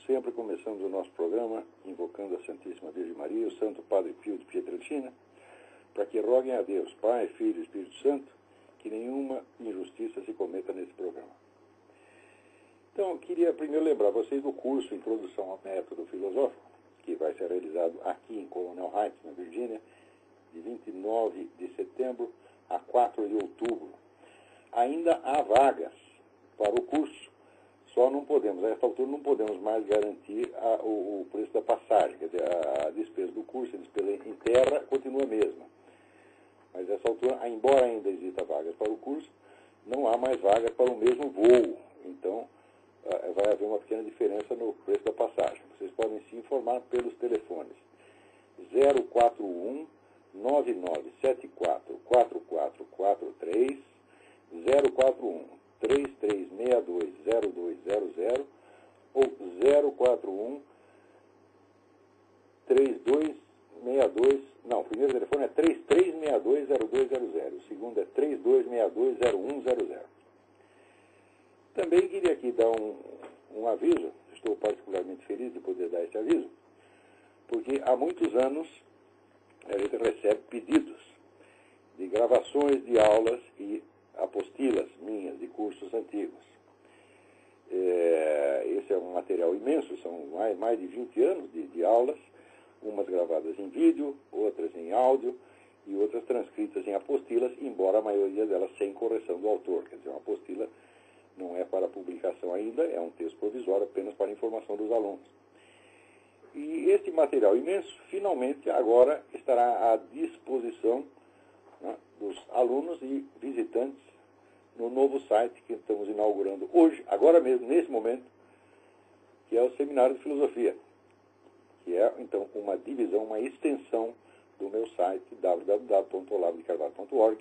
sempre, começamos o nosso programa invocando a Santíssima Virgem Maria, o Santo Padre Pio de Pietrelcina, para que roguem a Deus, Pai, Filho e Espírito Santo, que nenhuma injustiça se cometa nesse programa. Então, eu queria primeiro lembrar vocês do curso Introdução ao Método Filosófico, que vai ser realizado aqui em Colonel Heights, na Virgínia, de 29 de setembro a 4 de outubro. Ainda há vagas para o curso, só não podemos, a esta altura não podemos mais garantir o preço da passagem, quer dizer, a despesa do curso, a despesa em terra continua a mesma. Mas a essa altura, embora ainda exista vagas para o curso, não há mais vagas para o mesmo voo. Então, vai haver uma pequena diferença no preço da passagem. Vocês podem se informar pelos telefones 041 9974 4443, 041 3362 0200 ou 041 3262, não, o primeiro telefone é 3362-0200, o segundo é 3262-0100. Também queria aqui dar um aviso, estou particularmente feliz de poder dar esse aviso, porque há muitos anos a gente recebe pedidos de gravações de aulas e apostilas minhas de cursos antigos. Esse é um material imenso, são mais de 20 anos de aulas, umas gravadas em vídeo, outras em áudio e outras transcritas em apostilas, embora a maioria delas sem correção do autor. Quer dizer, uma apostila não é para publicação ainda, é um texto provisório apenas para informação dos alunos. E esse material imenso, finalmente, agora estará à disposição, né, dos alunos e visitantes no novo site que estamos inaugurando hoje, agora mesmo, nesse momento, que é o Seminário de Filosofia, que é, então, uma divisão, uma extensão do meu site, www.olavodecarvalho.org.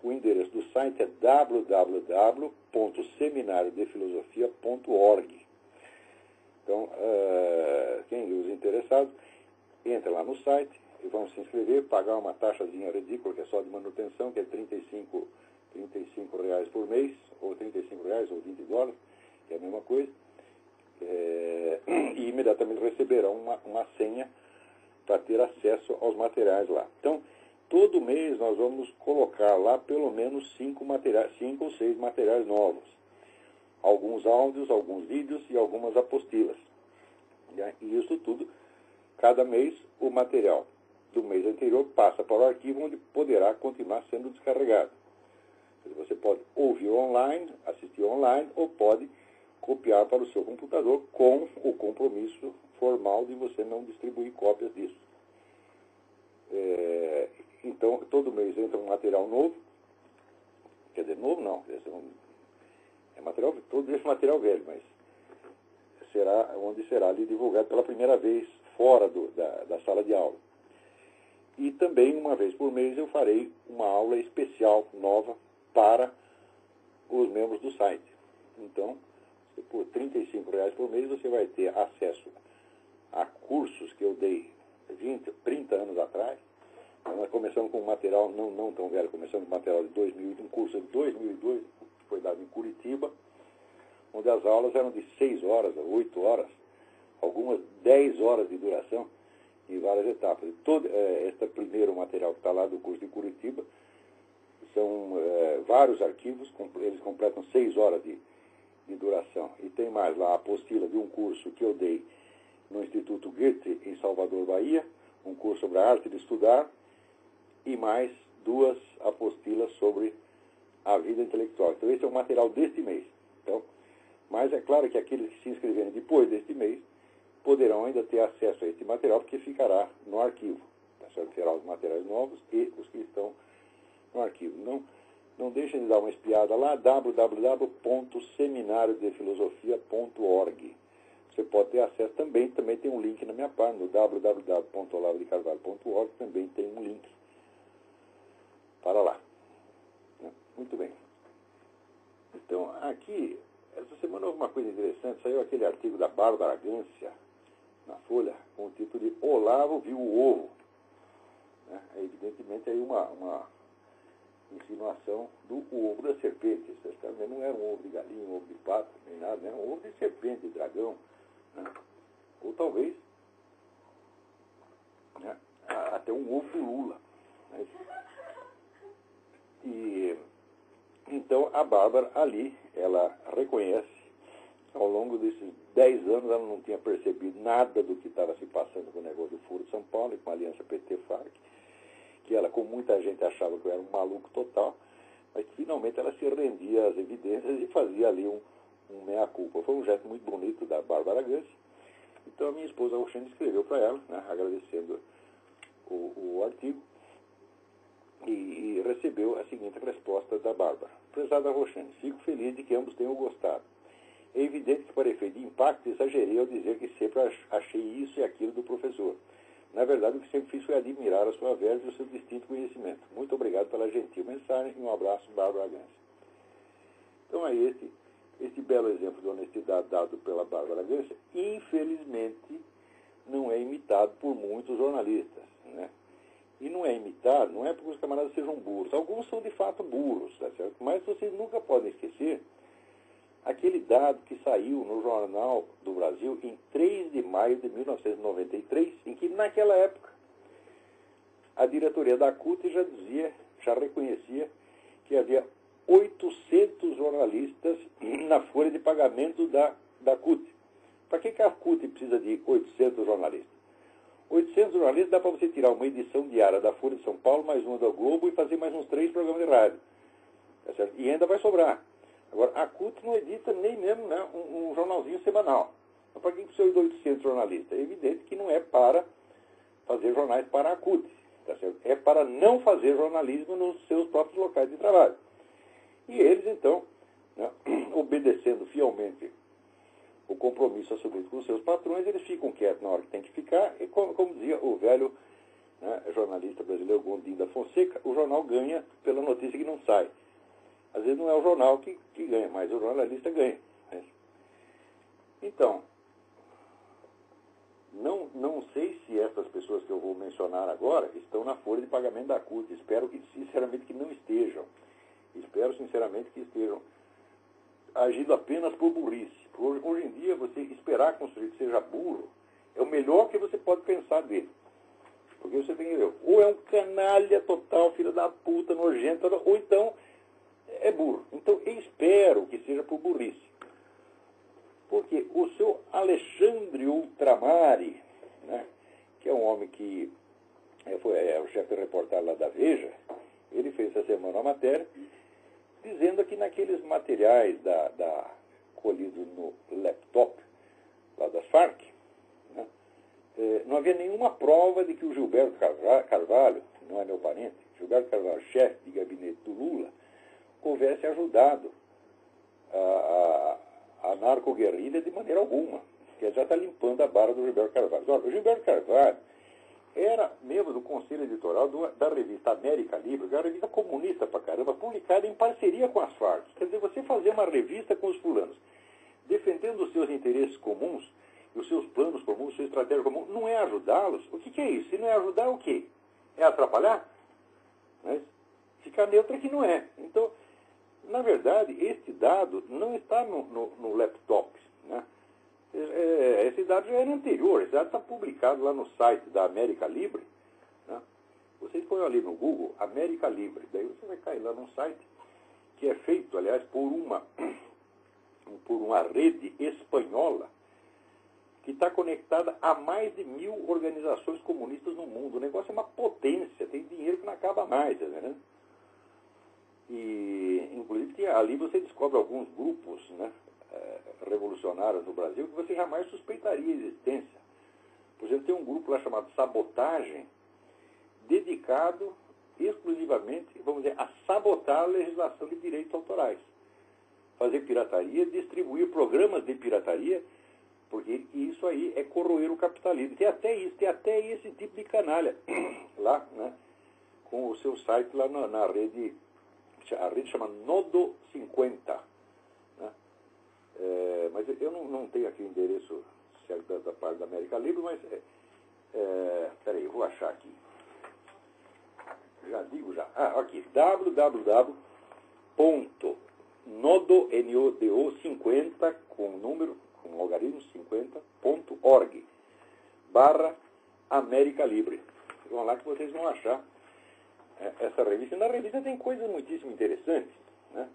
O endereço do site é www.seminariodefilosofia.org. Então, quem os interessados, entra lá no site e vão se inscrever, pagar uma taxazinha ridícula, que é só de manutenção, que é R$35 por mês, ou R$35 ou $20, que é a mesma coisa. E imediatamente receberão uma senha para ter acesso aos materiais lá. Então, todo mês nós vamos colocar lá pelo menos 5 ou 6 materiais novos. Alguns áudios, alguns vídeos e algumas apostilas. E isso tudo, cada mês, o material do mês anterior passa para o arquivo, onde poderá continuar sendo descarregado. Você pode ouvir online, assistir online, ou pode copiar para o seu computador com o compromisso formal de você não distribuir cópias disso. Então, todo mês entra um material novo. Quer dizer, novo não, todo esse material velho, mas será ali divulgado pela primeira vez fora da sala de aula. E também, uma vez por mês, eu farei uma aula especial, nova, para os membros do site. Então, por R$35 por mês, você vai ter acesso a cursos que eu dei 30 anos atrás. Nós começamos com um material não tão velho, começamos com um material de 2000, um curso de 2002, que foi dado em Curitiba, onde as aulas eram de 6 horas, 8 horas, algumas 10 horas de duração, em várias etapas. E todo este primeiro material que está lá do curso de Curitiba são vários arquivos, eles completam 6 horas de duração. E tem mais lá a apostila de um curso que eu dei no Instituto Goethe, em Salvador, Bahia, um curso sobre a arte de estudar, e mais 2 apostilas sobre a vida intelectual. Então, esse é o material deste mês. Então, mas é claro que aqueles que se inscreverem depois deste mês poderão ainda ter acesso a este material, porque ficará no arquivo. Tá certo? Terá os materiais novos e os que estão no arquivo. Não deixem de dar uma espiada lá, www.seminariodefilosofia.org. Você pode ter acesso também tem um link na minha página, no www.olavodecarvalho.org, também tem um link para lá. Muito bem. Então, aqui, essa semana houve uma coisa interessante, saiu aquele artigo da Bárbara Gância, na Folha, com o título de Olavo viu o ovo. Evidentemente, aí uma insinuação do ovo da serpente. Isso não era um ovo de galinha, um ovo de pato, nem nada, né? Um ovo de serpente, de dragão, né? Ou talvez, né, até um ovo do Lula. Né? E então a Bárbara ali, ela reconhece, ao longo desses 10 anos ela não tinha percebido nada do que estava se passando com o negócio do Foro de São Paulo e com a aliança PT-FARC, que ela, como muita gente achava que eu era um maluco total, mas que finalmente ela se rendia às evidências e fazia ali um meia-culpa. Foi um gesto muito bonito da Bárbara Gance. Então a minha esposa Roxane escreveu para ela, né, agradecendo o artigo, e recebeu a seguinte resposta da Bárbara. Prezada Roxane, fico feliz de que ambos tenham gostado. É evidente que, para efeito de impacto, exagerei ao dizer que sempre achei isso e aquilo do professor. Na verdade, o que sempre fiz foi admirar a sua verve e o seu distinto conhecimento. Muito obrigado pela gentil mensagem e um abraço, Bárbara Gance. Então, aí, este belo exemplo de honestidade dado pela Bárbara Gance, infelizmente, não é imitado por muitos jornalistas, né? E não é imitado, não é porque os camaradas sejam burros. Alguns são, de fato, burros, tá certo? Mas vocês nunca podem esquecer aquele dado que saiu no Jornal do Brasil em 3 de maio de 1993, em que, naquela época, a diretoria da CUT já reconhecia que havia 800 jornalistas na folha de pagamento da CUT. Para que a CUT precisa de 800 jornalistas? 800 jornalistas dá para você tirar uma edição diária da Folha de São Paulo, mais uma do Globo e fazer mais uns 3 programas de rádio. Tá certo? E ainda vai sobrar. Agora, a CUT não edita nem mesmo, né, um jornalzinho semanal. Então, para que precisa de 800 jornalistas? É evidente que não é para fazer jornais para a CUT. Tá certo? É para não fazer jornalismo nos seus próprios locais de trabalho. E eles, então, né, obedecendo fielmente o compromisso assumido com os seus patrões, eles ficam quietos na hora que tem que ficar, e como dizia o velho, né, jornalista brasileiro Gondim da Fonseca, o jornal ganha pela notícia que não sai. Às vezes não é o jornal que ganha, mas o jornalista ganha. Né? Então, não sei se essas pessoas que eu vou mencionar agora estão na folha de pagamento da CUT. Espero que, sinceramente, que não estejam. Espero, sinceramente, que estejam agindo apenas por burrice. Hoje em dia, você esperar que um sujeito seja burro é o melhor que você pode pensar dele. Porque você tem que ver, ou é um canalha total, filho da puta, nojento, ou então é burro. Então, eu espero que seja por burrice. Porque o seu Alexandre Ultramari, né, que é um homem que é o chefe de reportagem lá da Veja, ele fez essa semana uma matéria dizendo que naqueles materiais colhidos no laptop lá das Farc, né, não havia nenhuma prova de que o Gilberto Carvalho, não é meu parente, Gilberto Carvalho, chefe de gabinete do Lula, houvesse ajudado a narcoguerrilha de maneira alguma, que já está limpando a barra do Gilberto Carvalho. Olha, o Gilberto Carvalho era membro do conselho editorial da revista América Livre, que é uma revista comunista pra caramba, publicada em parceria com as Farc. Quer dizer, você fazer uma revista com os fulanos, defendendo os seus interesses comuns, e os seus planos comuns, sua estratégia comum, não é ajudá-los? O que é isso? Se não é ajudar, o quê? É atrapalhar? Mas ficar neutro é que não é. Então, na verdade, este dado não está no laptop, né? Esse dado já era anterior, esse dado está publicado lá no site da América Livre, né? Vocês põem ali no Google, América Livre, daí você vai cair lá num site que é feito, aliás, por uma rede espanhola que está conectada a mais de 1000 organizações comunistas no mundo. O negócio é uma potência, tem dinheiro que não acaba mais, tá vendo? E, inclusive, ali você descobre alguns grupos, né, revolucionários no Brasil que você jamais suspeitaria a existência. Por exemplo, tem um grupo lá chamado Sabotagem, dedicado exclusivamente, vamos dizer, a sabotar a legislação de direitos autorais. Fazer pirataria, distribuir programas de pirataria, porque isso aí é corroer o capitalismo. Tem até isso, tem até esse tipo de canalha lá, né, com o seu site lá na rede. A rede chama Nodo 50. Né? Mas eu não tenho aqui o endereço certo da parte da América Livre, mas peraí, eu vou achar aqui. Já digo já. Aqui, www.nodo50 com número com algarismo 50.org, / América Libre. Vão lá que vocês vão achar essa revista. E na revista tem coisas muitíssimo interessantes, né?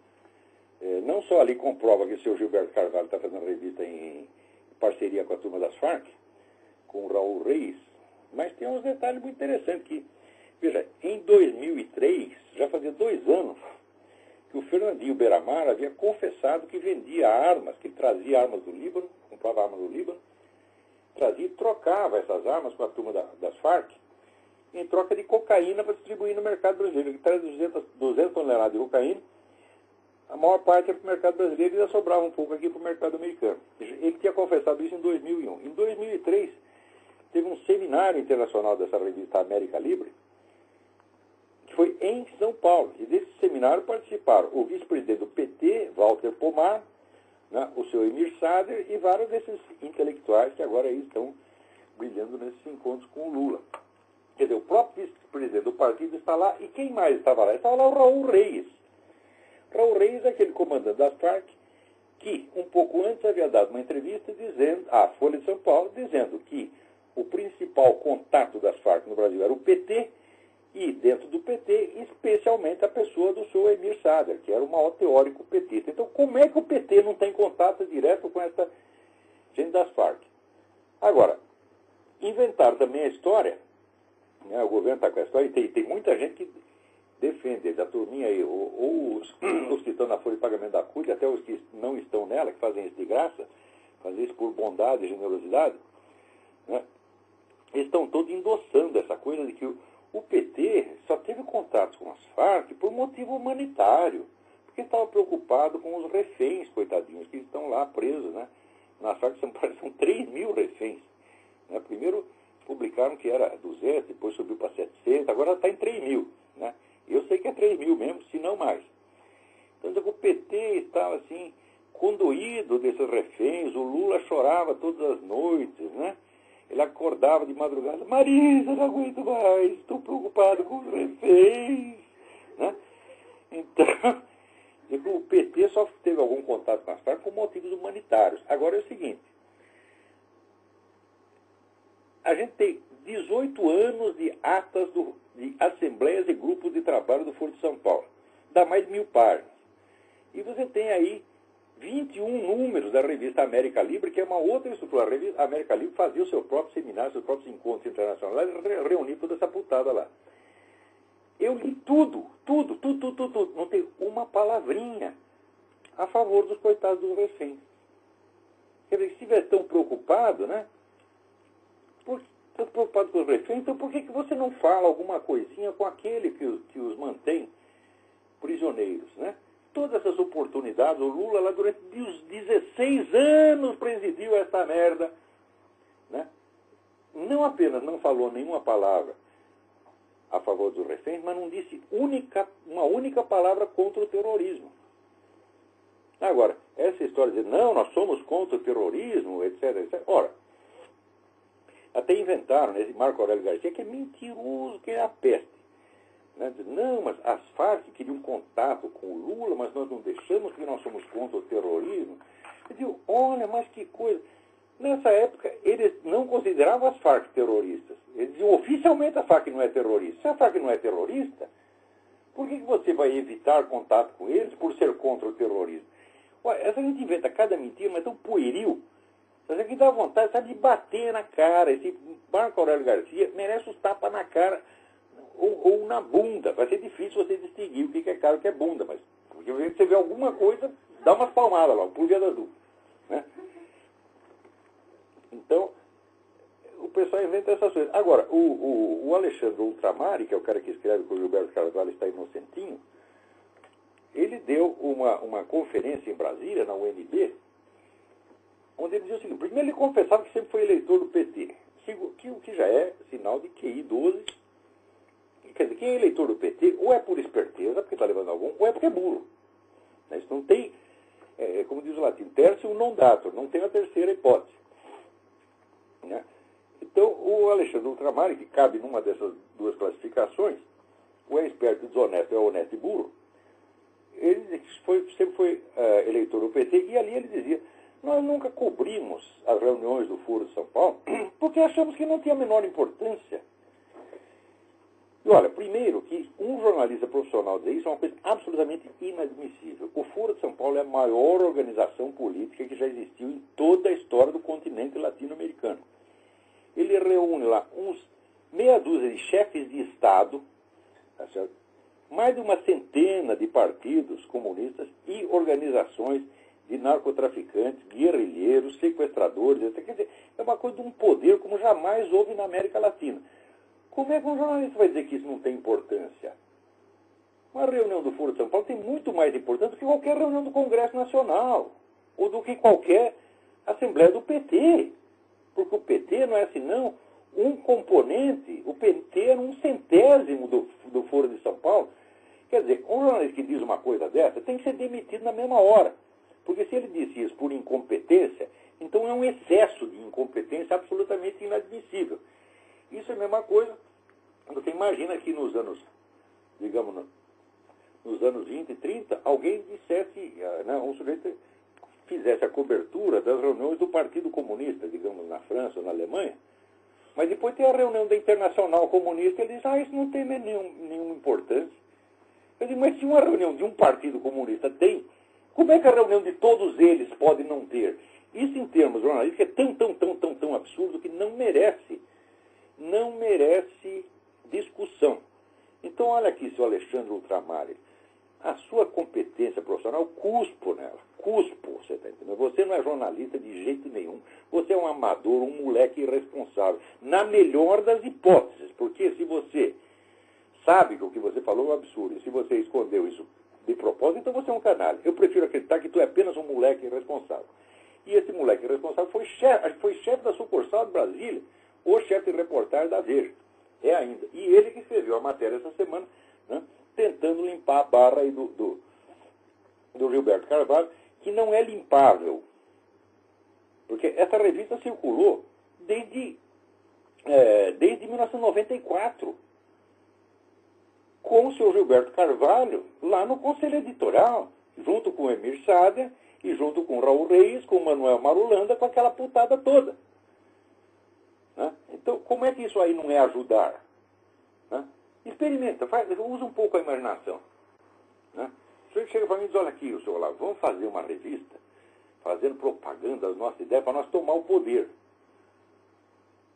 Não só ali comprova que o seu Gilberto Carvalho está fazendo a revista em parceria com a turma das Farc, com o Raul Reis, mas tem uns detalhes muito interessantes que, veja, em 2003, já fazia 2 anos, que o Fernandinho Beiramar havia confessado que vendia armas, que ele trazia armas do Líbano, comprava armas do Líbano, trazia e trocava essas armas com a turma das Farc, em troca de cocaína para distribuir no mercado brasileiro. Ele traz 200 toneladas de cocaína, a maior parte é para o mercado brasileiro e ainda sobrava um pouco aqui para o mercado americano. Ele tinha confessado isso em 2001. Em 2003, teve um seminário internacional dessa revista América Libre, que foi em São Paulo. E desse seminário participaram o vice-presidente do PT, Walter Pomar, né, o seu Emir Sader e vários desses intelectuais que agora aí estão brilhando nesses encontros com o Lula. Quer dizer, o próprio vice-presidente do partido está lá. E quem mais estava lá? Estava lá o Raul Reis. Raul Reis é aquele comandante das Farc que, um pouco antes, havia dado uma entrevista à Folha de São Paulo, dizendo que o principal contato das Farc no Brasil era o PT, e dentro do PT, especialmente a pessoa do seu Emir Sader, que era o maior teórico petista. Então, como é que o PT não tem contato direto com essa gente das Farc? Agora, inventaram também a história, né, o governo está com a história, e tem muita gente que defende, da turminha aí, ou os que estão na folha de pagamento da CUT, até os que não estão nela, que fazem isso de graça, fazem isso por bondade e generosidade, né? Eles estão todos endossando essa coisa de que o PT só teve contato com as Farc por motivo humanitário, porque estava preocupado com os reféns, coitadinhos, que estão lá presos, né? Nas Farc são 3 mil reféns, né? Primeiro publicaram que era 200, depois subiu para 700, agora está em 3 mil, né? Eu sei que é 3 mil mesmo, se não mais. Então, o PT estava, assim, condoído desses reféns. O Lula chorava todas as noites, né? Ele acordava de madrugada. Marisa, não aguento mais, estou preocupado com os reféns, né? Então, o PT só teve algum contato com as Farc por motivos humanitários. Agora é o seguinte. A gente tem 18 anos de atas de assembleias e grupos de trabalho do Foro de São Paulo. Dá mais de 1000 páginas. E você tem aí 21 números da revista América Libre, que é uma outra estrutura. A revista América Libre fazia o seu próprio seminário, seus próprios encontros internacionais, reunir toda essa putada lá. Eu li tudo. Não tem uma palavrinha a favor dos coitados dos reféns. Quer dizer, se estiver tão preocupado, né? Estou preocupado com os reféns, então por que você não fala alguma coisinha com aquele que os mantém prisioneiros, né? Todas essas oportunidades, o Lula lá durante os 16 anos presidiu essa merda, né? Não apenas não falou nenhuma palavra a favor dos reféns, mas não disse uma única palavra contra o terrorismo. Agora, essa história de não, nós somos contra o terrorismo, etc, etc. Ora, até inventaram, né, esse Marco Aurélio Garcia, que é mentiroso, que é a peste. Né? Não, mas as Farc queriam contato com o Lula, mas nós não deixamos porque nós somos contra o terrorismo. Eu digo, olha, mas que coisa. Nessa época, eles não consideravam as Farc terroristas. Eles diziam, oficialmente a Farc não é terrorista. Se a Farc não é terrorista, por que você vai evitar contato com eles por ser contra o terrorismo? Olha, essa gente inventa cada mentira, mas é tão pueril. Mas é que dá vontade, sabe, de bater na cara. Esse Marco Aurélio Garcia merece os tapas na cara ou na bunda. Vai ser difícil você distinguir o que é cara e o que é bunda, mas porque você vê alguma coisa, dá umas palmadas lá, por via das dúvidas, né? Então, o pessoal inventa essas coisas. Agora, o Alexandre Ultramari, que é o cara que escreve que o Gilberto Carvalho está inocentinho, ele deu uma conferência em Brasília, na UNB, onde ele dizia o seguinte: primeiro, ele confessava que sempre foi eleitor do PT, o que já é sinal de QI 12. Quer dizer, quem é eleitor do PT, ou é por esperteza, porque está levando algum, ou é porque é burro. Isso não tem, como diz o latim, tertium non datur, não tem a terceira hipótese. Né? Então, o Alexandre Ultramari, que cabe numa dessas duas classificações, ou é esperto e desonesto, ou é honesto e burro, ele sempre foi eleitor do PT, e ali ele dizia, Nós nunca cobrimos as reuniões do Foro de São Paulo porque achamos que não tinha a menor importância. E olha, primeiro que um jornalista profissional dizer isso é uma coisa absolutamente inadmissível. O Foro de São Paulo é a maior organização política que já existiu em toda a história do continente latino-americano. Ele reúne lá uns meia dúzia de chefes de Estado, tá certo? Mais de uma centena de partidos comunistas e organizações de narcotraficantes, guerrilheiros, sequestradores, etc. Quer dizer, é uma coisa de um poder como jamais houve na América Latina. Como é que um jornalista vai dizer que isso não tem importância? Uma reunião do Foro de São Paulo tem muito mais importância do que qualquer reunião do Congresso Nacional, ou do que qualquer assembleia do PT. Porque o PT não é assim, não. Um componente, o PT era um centésimo do Foro de São Paulo. Quer dizer, um jornalista que diz uma coisa dessa tem que ser demitido na mesma hora. Porque se ele disse isso por incompetência, então é um excesso de incompetência absolutamente inadmissível. Isso é a mesma coisa. Você imagina que nos anos, digamos, nos anos 20 e 30, alguém dissesse, né, um sujeito fizesse a cobertura das reuniões do Partido Comunista, digamos, na França ou na Alemanha, mas depois tem a reunião da Internacional Comunista e ele diz, isso não tem nenhuma importância. Eu digo, mas se uma reunião de um Partido Comunista tem, como é que a reunião de todos eles pode não ter? Isso, em termos jornalísticos, é tão absurdo que não merece discussão. Então, olha aqui, seu Alexandre Ultramar, a sua competência profissional, cuspo nela. Cuspo, você está entendendo? Você não é jornalista de jeito nenhum. Você é um amador, um moleque irresponsável. Na melhor das hipóteses, porque se você sabe que o que você falou é um absurdo, se você escondeu isso de propósito, então você é um canalha. Eu prefiro acreditar que tu é apenas um moleque irresponsável. E esse moleque irresponsável foi chefe da sucursal de Brasília, ou chefe de reportagem da Veja. É ainda. E ele que escreveu a matéria essa semana, né, tentando limpar a barra aí do Gilberto Carvalho, que não é limpável. Porque essa revista circulou desde 1994, com o seu Gilberto Carvalho lá no Conselho Editorial, junto com o Emir Sader e junto com o Raul Reis, com o Manuel Marulanda, com aquela putada toda. Né? Então, como é que isso aí não é ajudar? Né? Experimenta, usa um pouco a imaginação. Né? O senhor chega para mim e diz, olha aqui, o senhor Olavo, vamos fazer uma revista fazendo propaganda das nossas ideias para nós tomar o poder.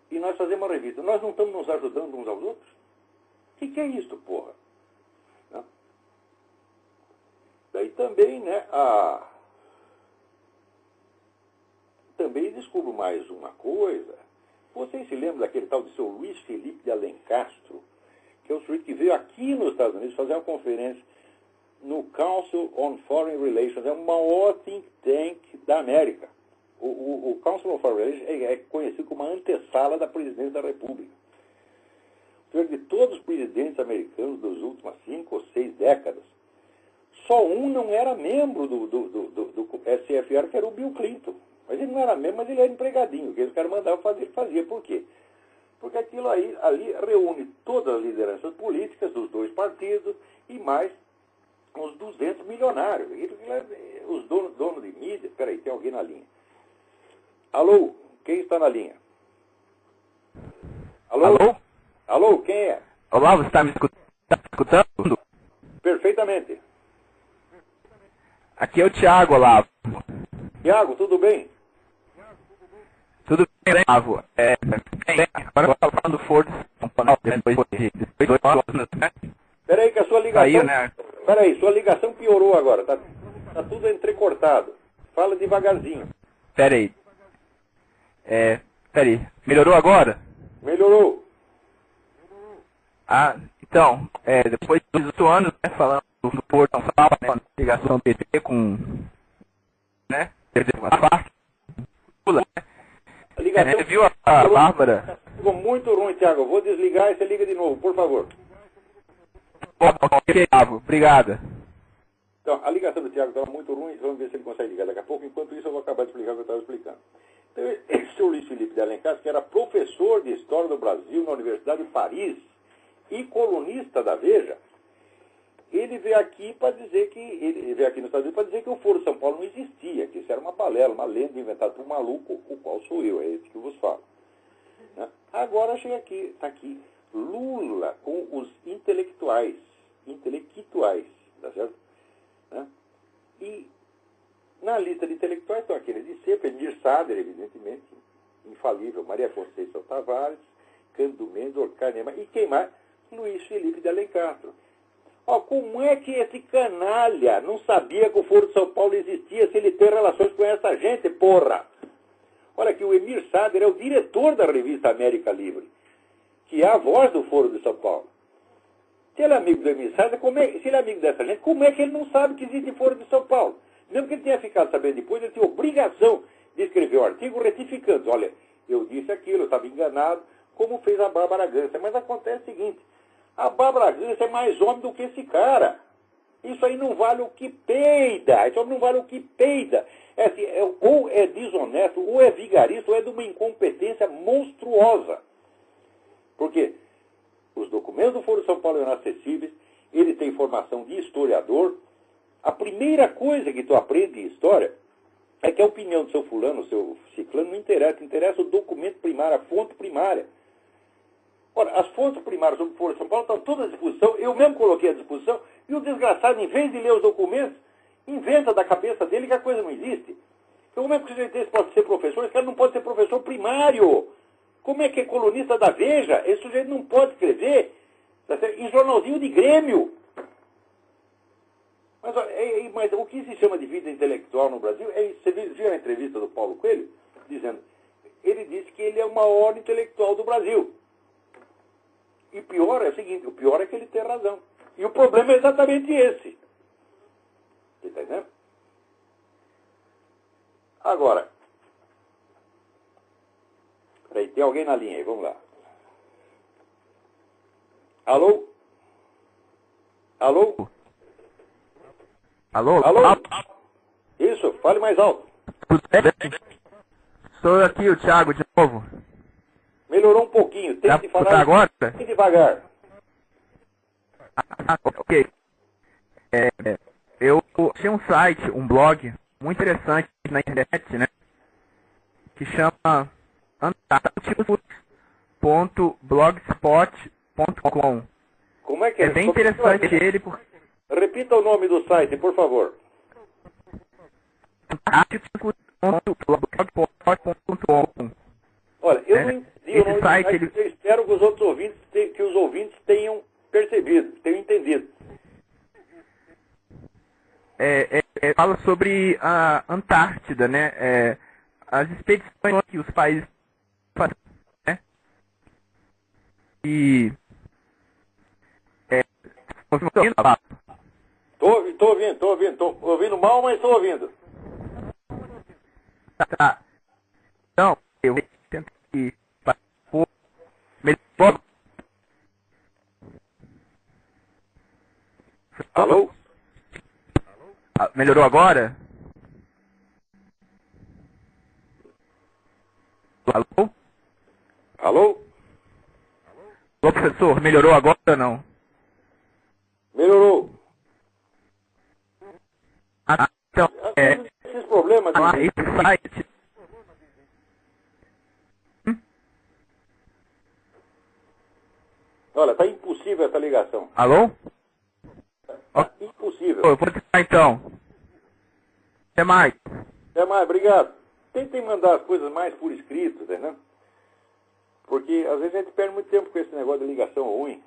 E nós fazemos uma revista. Nós não estamos nos ajudando uns aos outros? O que é isso, porra? Né? Daí também, né, também descubro mais uma coisa. Vocês se lembram daquele tal de seu Luiz Felipe de Alencastro, que é o sujeito que veio aqui nos Estados Unidos fazer uma conferência no Council on Foreign Relations, é o maior think tank da América. O Council on Foreign Relations é conhecido como a antessala da presidência da República. De todos os presidentes americanos das últimas 5 ou 6 décadas, só um não era membro do SFR, que era o Bill Clinton. Mas ele não era membro, mas ele era empregadinho. O que eles querem mandar fazer, ele fazia. Por quê? Porque aquilo aí, ali reúne todas as lideranças políticas dos dois partidos e mais uns 200 milionários. Os donos de mídia. Espera aí, tem alguém na linha. Alô? Quem está na linha? Alô? Alô? Alô, quem é? Olá, você está me escutando? Perfeitamente. Aqui é o Thiago, Olavo. Tiago, tudo bem? Tudo bem, Olavo? Agora eu estou falando do Foro de São Paulo, depois de 2 anos, né? Peraí que a sua ligação... Saiu, né? Peraí, sua ligação piorou agora. Tá tudo entrecortado. Fala devagarzinho. Peraí. Melhorou agora? Melhorou. Então, depois de 8 anos, né, falando do Foro de São Paulo, né, ligação do PT com, né, a FARC, né? A ligação... Viu a Bárbara? Ficou muito ruim, Tiago. Eu vou desligar e você liga de novo, por favor. Ok, Olavo. Obrigada. Então, a ligação do Tiago estava muito ruim, vamos ver se ele consegue ligar daqui a pouco. Enquanto isso, eu vou acabar de explicar o que eu estava explicando. Então, esse Luiz Felipe de Alencastro, que era professor de História do Brasil na Universidade de Paris e colunista da Veja, ele veio aqui para dizer que, ele veio aqui nos Estados Unidos para dizer que o Foro de São Paulo não existia, que isso era uma balela, uma lenda inventada por um maluco, o qual sou eu, é esse que eu vos falo. Né? Agora chega aqui, está aqui, Lula com os intelectuais, tá certo? Né? E na lista de intelectuais estão aqueles de sempre, Emir Sader, evidentemente, infalível, Maria Conceição Tavares, Cândido Mendes, Orcanema, e quem mais? Luiz Felipe de Alencastro. Ó, como é que esse canalha não sabia que o Foro de São Paulo existia se ele tem relações com essa gente, porra? Olha que o Emir Sader é o diretor da revista América Livre, que é a voz do Foro de São Paulo. Se ele é amigo do Emir Sader, se ele é amigo dessa gente, como é que ele não sabe que existe Foro de São Paulo? Mesmo que ele tenha ficado sabendo depois, ele tinha obrigação de escrever um artigo retificando. Olha, eu disse aquilo, eu estava enganado, como fez a Bárbara Gância. Mas acontece o seguinte, a Bárbara Gância é mais homem do que esse cara. Isso aí não vale o que peida. Isso não vale o que peida. É assim, ou é desonesto, ou é vigarista, ou é de uma incompetência monstruosa. Por quê? Os documentos do Foro de São Paulo são inacessíveis, ele tem formação de historiador. A primeira coisa que tu aprende em história é que a opinião do seu fulano, do seu ciclano, não interessa. Interessa o documento primário, a fonte primária. Ora, as fontes primárias sobre o Foro de São Paulo estão todas à disposição, eu mesmo coloquei à disposição, e o desgraçado, em vez de ler os documentos, inventa da cabeça dele que a coisa não existe. Como é que o sujeito desse pode ser professor? Esse cara não pode ser professor primário. Como é que é colunista da Veja? Esse sujeito não pode escrever em jornalzinho de Grêmio. Mas o que se chama de vida intelectual no Brasil é isso. Você viu a entrevista do Paulo Coelho? Ele disse que ele é o maior intelectual do Brasil. E o pior é o seguinte, o pior é que ele tem razão. E o problema é exatamente esse. Você está entendendo? Agora, peraí, tem alguém na linha aí, vamos lá. Alô? Alô? Alô? Alô? Isso, fale mais alto. Sou aqui o Thiago de novo. Melhorou um pouquinho, tente falar agora? bem devagar. Ok. Eu tinha um site, um blog muito interessante na internet, né? Que chama antarcticus.blogspot.com. Como é que é? É bem interessante ele porque... Repita o nome do site, por favor. antarcticus.blogspot.com. Olha, eu não entendi o nome do site, eu espero que os outros ouvintes tenham percebido, tenham entendido. Fala sobre a Antártida, né? As expedições que os países fazem, né? E... Tô ouvindo mal, mas tô ouvindo. Tá. Então, eu tento que... Alô? Melhorou agora? Alô? Alô? Alô, professor, melhorou agora ou não? Melhorou. Então, esses problemas... esse site... Olha, tá impossível essa ligação. Alô? Tá impossível. Eu vou tentar então. Até mais. Até mais, obrigado. Tentem mandar as coisas mais por escrito, né? Porque às vezes a gente perde muito tempo com esse negócio de ligação ruim.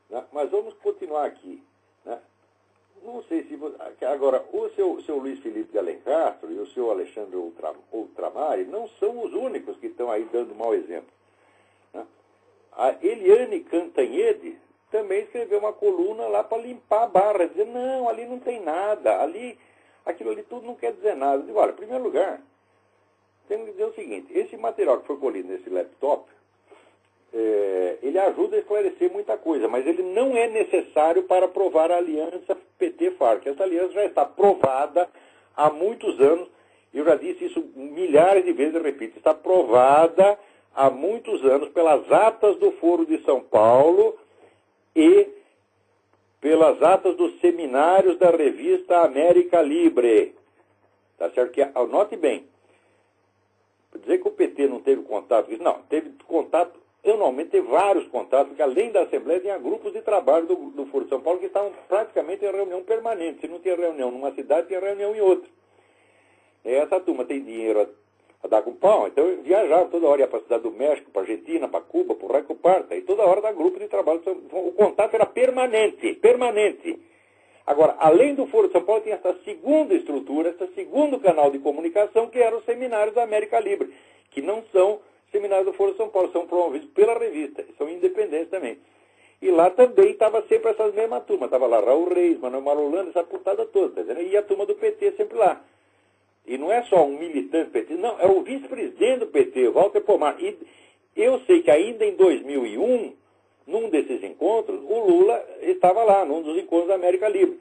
Né? Mas vamos continuar aqui. Né? Não sei se... Agora, o seu Luiz Felipe de Alencastro e o seu Alexandre Ultramari não são os únicos que estão aí dando mau exemplo. Né? A Eliane Cantanhede também escreveu uma coluna lá para limpar a barra, dizer, não, ali não tem nada, aquilo ali tudo não quer dizer nada. Eu digo, olha, em primeiro lugar, temos que dizer o seguinte, esse material que foi colhido nesse laptop, ele ajuda a esclarecer muita coisa, mas ele não é necessário para provar a aliança PT-FARC. Essa aliança já está provada há muitos anos, eu já disse isso milhares de vezes, eu repito, está provada há muitos anos pelas atas do Foro de São Paulo e pelas atas dos seminários da revista América Libre. Tá certo? Que, anote bem, dizer que o PT não teve contato, não, teve contato, anualmente teve vários contatos, porque além da Assembleia tinha grupos de trabalho do Foro de São Paulo que estavam praticamente em reunião permanente. Se não tinha reunião numa cidade, tinha reunião em outra. E essa turma tem dinheiro a dar com pau, então eu viajava toda hora, ia para a cidade do México, para a Argentina, para Cuba, para o Raio Parta, e toda hora dá grupo de trabalho. O contato era permanente, permanente. Agora, além do Foro de São Paulo, tinha essa segunda estrutura, esse segundo canal de comunicação, que eram os seminários da América Libre, que não são seminários do Foro de São Paulo, são promovidos pela revista, são independentes também. E lá também estava sempre essas mesmas turmas, estava lá Raul Reis, Manuel Marolanda, essa putada toda, tá vendo? E a turma do PT sempre lá. E não é só um militante do PT, não, é o vice-presidente do PT, Walter Pomar. E eu sei que ainda em 2001, num desses encontros, o Lula estava lá, num dos encontros da América Livre.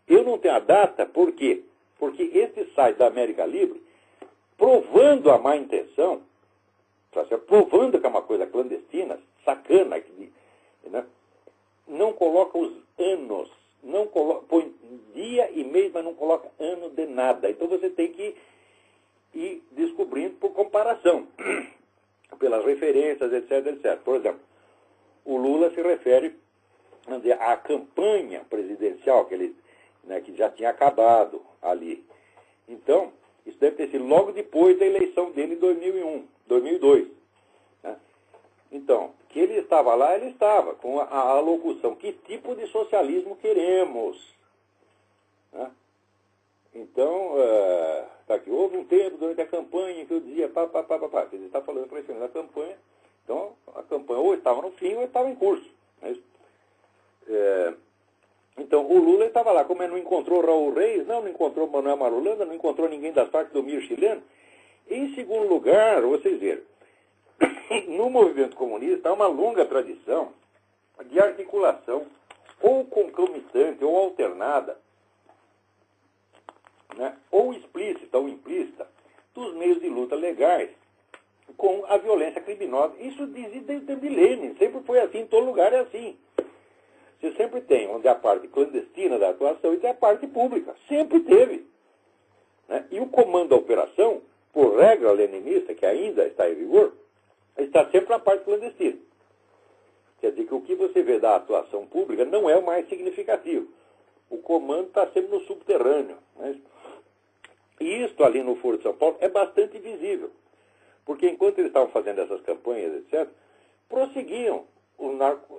Eu não tenho a data, por quê? Porque esse site da América Livre, provando a má intenção, provando que é uma coisa clandestina, sacana, né? Não coloca os anos, não coloca, põe dia e mês, mas não coloca ano de nada. Então você tem que ir descobrindo por comparação, pelas referências, etc, etc. Por exemplo, o Lula se refere, vamos dizer, à campanha presidencial que já tinha acabado ali. Então, isso deve ter sido logo depois da eleição dele em 2002. Né? Então, que ele estava lá, ele estava, com a locução, que tipo de socialismo queremos? Né? Então, tá aqui, houve um tempo durante a campanha que eu dizia, ele está falando para a campanha, então a campanha ou estava no fim ou estava em curso. Né? Então, o Lula estava lá, como ele não encontrou Raul Reis, não encontrou Manuel Marolanda, não encontrou ninguém das Farc do Mir chileno. Em segundo lugar, vocês viram, no movimento comunista há uma longa tradição de articulação ou concomitante ou alternada, né, ou explícita ou implícita, dos meios de luta legais com a violência criminosa. Isso desde milênios, sempre foi assim, em todo lugar é assim. Você sempre tem onde é a parte clandestina da atuação e tem a parte pública. Sempre teve. Né? E o comando da operação, por regra leninista, que ainda está em vigor, está sempre na parte clandestina. Quer dizer que o que você vê da atuação pública não é o mais significativo. O comando está sempre no subterrâneo. Né? E isto ali no Foro de São Paulo é bastante visível. Porque enquanto eles estavam fazendo essas campanhas, etc., prosseguiam o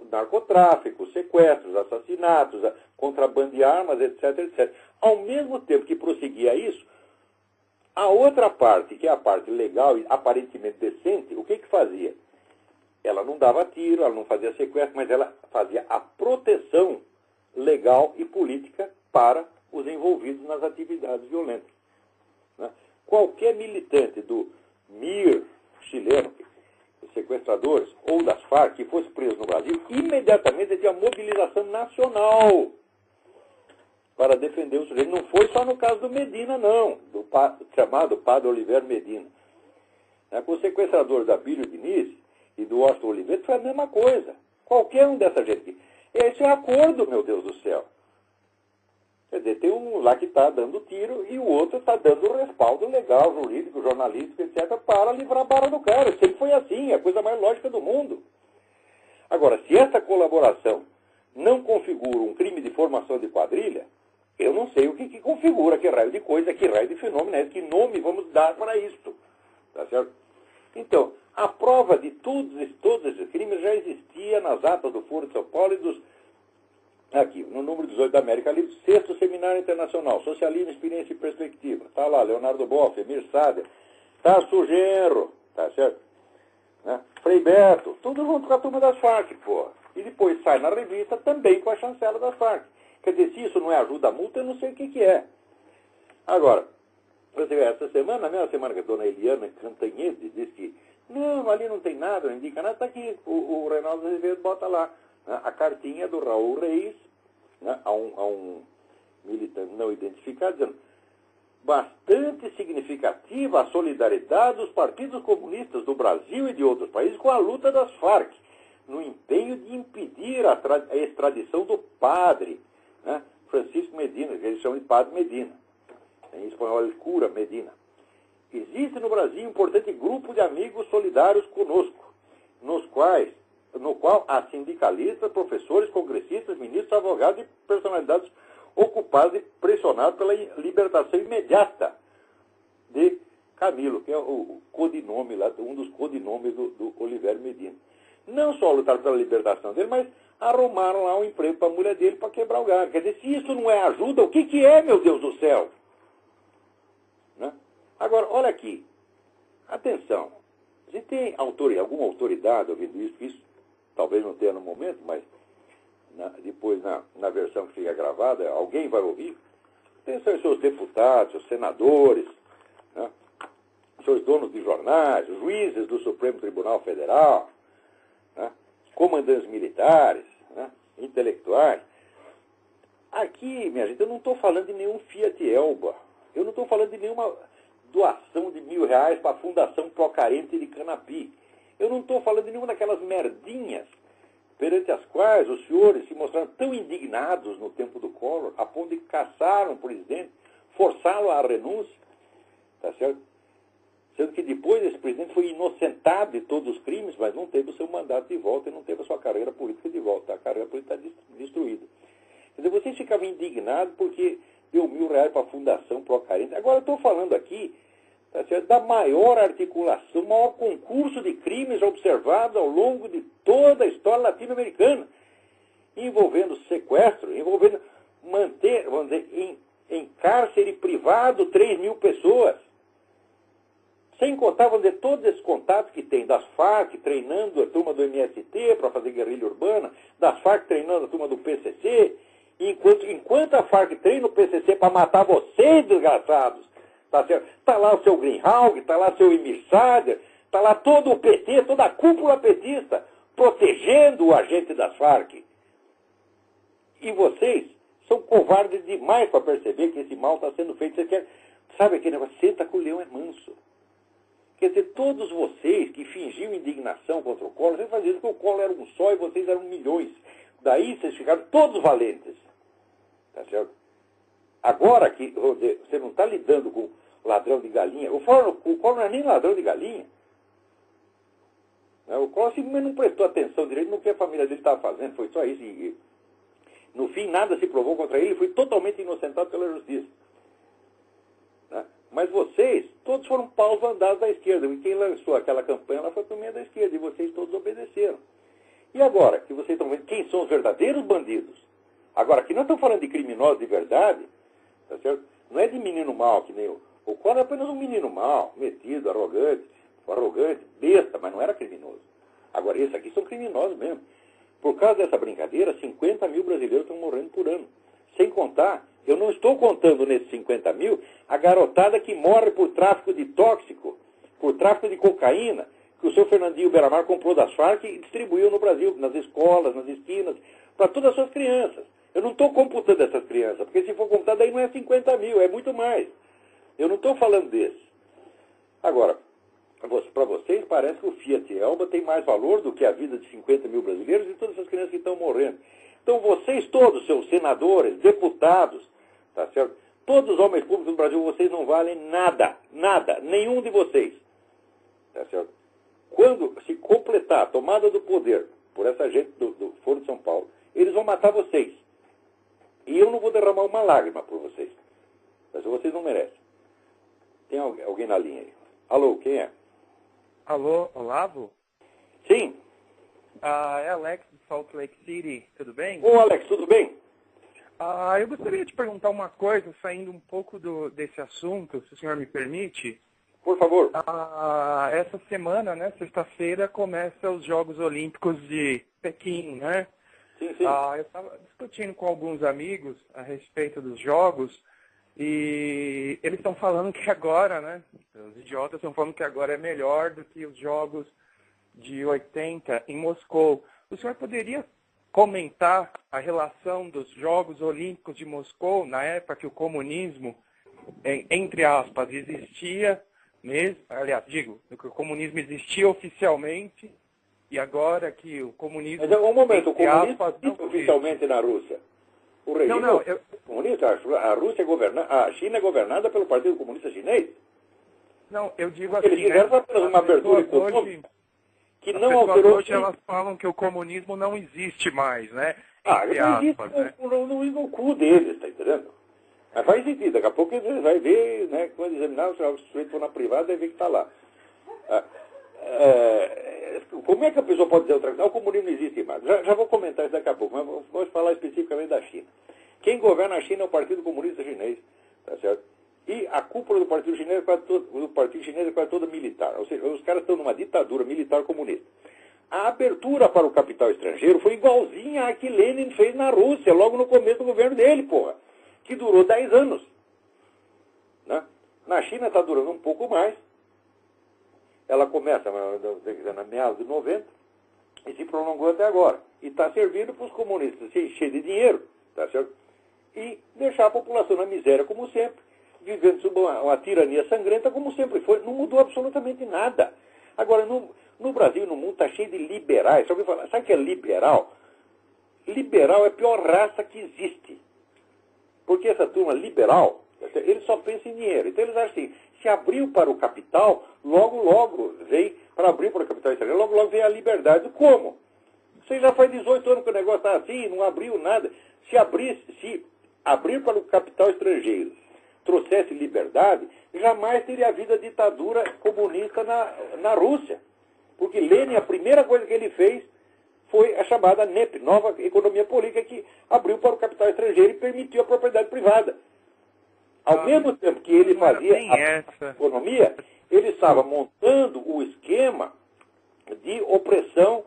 narcotráfico, sequestros, assassinatos, contrabando de armas, etc, etc. Ao mesmo tempo que prosseguia isso, a outra parte, que é a parte legal e aparentemente decente, o que fazia? Ela não dava tiro, ela não fazia sequestro, mas ela fazia a proteção legal e política para os envolvidos nas atividades violentas. Né? Qualquer militante do MIR chileno, sequestradores, ou das Farc, que fosse preso no Brasil, imediatamente havia mobilização nacional para defender o sujeito. Não foi só no caso do Medina, não, do chamado Padre Oliveira Medina. Com os sequestradores da Bílio Diniz e do Washington Oliveira foi a mesma coisa. Qualquer um dessa gente aqui. Esse é acordo, meu Deus do céu. Quer dizer, tem um lá que está dando tiro e o outro está dando respaldo legal, jurídico, jornalístico, etc., para livrar a barra do cara. Sempre foi assim, é a coisa mais lógica do mundo. Agora, se essa colaboração não configura um crime de formação de quadrilha, eu não sei o que configura, que raio de coisa, que raio de fenômeno é esse, que nome vamos dar para isto. Tá certo? Então, a prova de todos esses crimes já existia nas atas do Foro de São Paulo e dos... Aqui, no número 18 da América Livre, 6º Seminário Internacional, Socialismo, Experiência e Perspectiva. Está lá, Leonardo Boff, Emir Sader, Tasso Genro, tá certo? Né? Frei Beto, tudo junto com a turma das Farc, pô. E depois sai na revista também com a chancela das Farc. Quer dizer, se isso não é ajuda a multa, eu não sei o que é. Agora, você vê, essa semana, na mesma semana que a dona Eliana Cantanhede disse que não, ali não tem nada, não indica nada, está aqui, o Reinaldo Azevedo bota lá. A cartinha do Raul Reis, né, a um militante não identificado, dizendo bastante significativa a solidariedade dos partidos comunistas do Brasil e de outros países com a luta das Farc. no empenho de impedir a extradição do padre, né, Francisco Medina, que eles chamam de Padre Medina. Em espanhol, ele cura Medina. Existe no Brasil um importante grupo de amigos solidários conosco, no qual há sindicalistas, professores, congressistas, ministros, advogados e personalidades ocupadas e pressionadas pela libertação imediata de Camilo, que é o codinome lá, um dos codinomes do Olivério Medina. Não só lutaram pela libertação dele, mas arrumaram lá um emprego para a mulher dele para quebrar o galho. Quer dizer, se isso não é ajuda, o que é, meu Deus do céu? Né? Agora, olha aqui. Atenção. Se tem alguma autoridade ouvindo isso talvez não tenha no momento, mas depois na versão que fica gravada, alguém vai ouvir. Atenção, seus deputados, seus senadores, né? Seus donos de jornais, os juízes do Supremo Tribunal Federal, né? Comandantes militares, né? Intelectuais. Aqui, minha gente, eu não estou falando de nenhum Fiat Elba. Eu não estou falando de nenhuma doação de R$1.000 para a Fundação Procarente de Canapi. Eu não estou falando de nenhuma daquelas merdinhas perante as quais os senhores se mostraram tão indignados no tempo do Collor, a ponto de caçaram o presidente, forçá-lo à renúncia, tá certo? Sendo que depois esse presidente foi inocentado de todos os crimes, mas não teve o seu mandato de volta e não teve a sua carreira política de volta. A carreira política está destruída. Quer dizer, vocês ficavam indignados porque deu R$1.000 para a Fundação Procarente. Agora eu estou falando aqui, tá certo, da maior articulação, o maior concurso de crimes observados ao longo de toda a história latino-americana, envolvendo sequestro, envolvendo manter, vamos dizer, em cárcere privado 3.000 pessoas. Sem contar, vamos dizer, todos esses contatos que tem das Farc treinando a turma do MST para fazer guerrilha urbana, das Farc treinando a turma do PCC, enquanto a Farc treina o PCC para matar vocês, desgraçados, tá certo? Tá lá o seu Greenhalgh, tá lá o seu Emir Sader, tá lá todo o PT, toda a cúpula petista, protegendo o agente das Farc. E vocês são covardes demais para perceber que esse mal está sendo feito. Você quer, sabe aquele negócio? Senta que o leão é manso. Quer dizer, todos vocês que fingiam indignação contra o Collor, vocês faziam isso porque o Collor era um só e vocês eram milhões. Daí vocês ficaram todos valentes. Tá certo? Agora que você não está lidando com ladrão de galinha, o Collor não é nem ladrão de galinha. O Collor simplesmente não prestou atenção direito no que a família dele estava fazendo, foi só isso. E, no fim, nada se provou contra ele, foi totalmente inocentado pela justiça. Né? Mas vocês, todos foram paus vandados da esquerda, e quem lançou aquela campanha ela foi por meio da esquerda, e vocês todos obedeceram. E agora, que vocês estão vendo quem são os verdadeiros bandidos? Agora, aqui nós estamos falando de criminosos de verdade, tá certo? Não é de menino mau, que nem o Collor é apenas um menino mau, metido, arrogante, besta, mas não era criminoso. Agora, esses aqui são criminosos mesmo. Por causa dessa brincadeira, 50.000 brasileiros estão morrendo por ano. Sem contar, eu não estou contando nesses 50.000 a garotada que morre por tráfico de tóxico, por tráfico de cocaína, que o seu Fernandinho Beiramar comprou das Farc e distribuiu no Brasil, nas escolas, nas esquinas, para todas as suas crianças. Eu não estou computando essas crianças, porque se for computar, daí não é 50.000, é muito mais. Eu não estou falando desses. Agora, para vocês, parece que o Fiat Elba tem mais valor do que a vida de 50.000 brasileiros e todas essas crianças que estão morrendo. Então, vocês todos, seus senadores, deputados, tá certo? Todos os homens públicos do Brasil, vocês não valem nada, nada, nenhum de vocês. Tá certo? Quando se completar a tomada do poder por essa gente do Foro de São Paulo, eles vão matar vocês. E eu não vou derramar uma lágrima por vocês. Mas vocês não merecem. Tem alguém na linha aí? Alô, quem é? Alô, Olavo? Sim. É Alex de Salt Lake City, tudo bem? Ô, Alex, tudo bem? Eu gostaria de perguntar uma coisa, saindo um pouco desse assunto, se o senhor me permite. Por favor. Essa semana, né, sexta-feira, começam os Jogos Olímpicos de Pequim, né? Sim, sim. Eu estava discutindo com alguns amigos a respeito dos Jogos e eles estão falando que agora, né, os idiotas estão falando que agora é melhor do que os Jogos de 80 em Moscou. O senhor poderia comentar a relação dos Jogos Olímpicos de Moscou, na época que o comunismo, entre aspas, existia mesmo, aliás, digo, que o comunismo existia oficialmente E agora que o comunismo... Mas, um momento, o comunismo não existe oficialmente na Rússia. O regime comunista, a Rússia a China é governada pelo Partido Comunista Chinês. Não, eu digo assim, eles fizeram apenas uma abertura econômica que não alterou... Hoje elas falam que o comunismo não existe mais, né? Não existe no cu deles, tá entendendo? Mas faz sentido, daqui a pouco você vai ver, né, quando examinar, o sujeito for na privada, vai ver que está lá. Como é que a pessoa pode dizer outra coisa? O comunismo não existe mais. Já vou comentar isso daqui a pouco, mas vamos falar especificamente da China. Quem governa a China é o Partido Comunista Chinês, tá certo? E a cúpula do Partido Chinês é quase toda militar. Ou seja, os caras estão numa ditadura militar comunista. A abertura para o capital estrangeiro foi igualzinha à que Lenin fez na Rússia, logo no começo do governo dele, porra, que durou 10 anos. Né? Na China está durando um pouco mais. Ela começa na meados de 90 e se prolongou até agora. E está servindo para os comunistas se encher de dinheiro, tá certo? E deixar a população na miséria como sempre, vivendo sob uma tirania sangrenta como sempre foi. Não mudou absolutamente nada. Agora, no Brasil e no mundo está cheio de liberais. Sabe o que é liberal? Liberal é a pior raça que existe. Porque essa turma liberal, eles só pensam em dinheiro. Então eles acham assim, se abriu para o capital, logo vem, para abrir para o capital estrangeiro, logo vem a liberdade. Como? Você já faz 18 anos que o negócio está assim, não abriu nada. Se abrir para o capital estrangeiro trouxesse liberdade, jamais teria havido a ditadura comunista na Rússia. Porque Lenin, a primeira coisa que ele fez foi a chamada NEP, Nova Economia Política, que abriu para o capital estrangeiro e permitiu a propriedade privada. Ao mesmo tempo que ele fazia a economia, ele estava montando o esquema de opressão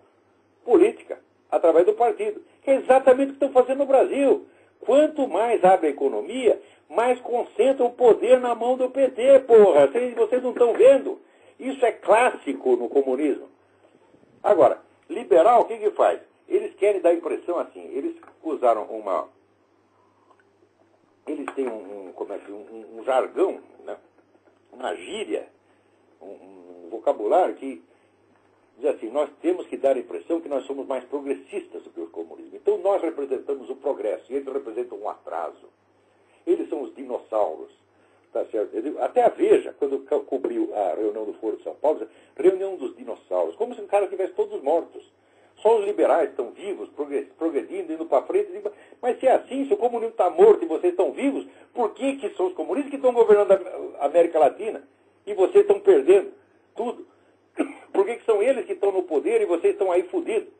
política através do partido, que é exatamente o que estão fazendo no Brasil. Quanto mais abre a economia, mais concentra o poder na mão do PT, porra. Vocês não estão vendo? Isso é clássico no comunismo. Agora, liberal, o que faz? Eles querem dar a impressão assim, eles usaram eles têm um jargão, né? Uma gíria, um vocabulário que diz assim, nós temos que dar a impressão que nós somos mais progressistas do que o comunismo. Então nós representamos o progresso e eles representam um atraso. Eles são os dinossauros. Tá certo? Até a Veja, quando cobriu a reunião do Foro de São Paulo, reunião dos dinossauros, como se o cara estivesse todos mortos. Só os liberais estão vivos, progredindo, indo para frente. Mas se é assim, se o comunismo está morto e vocês estão vivos, por que são os comunistas que estão governando a América Latina e vocês estão perdendo tudo? Por que são eles que estão no poder e vocês estão aí fodidos?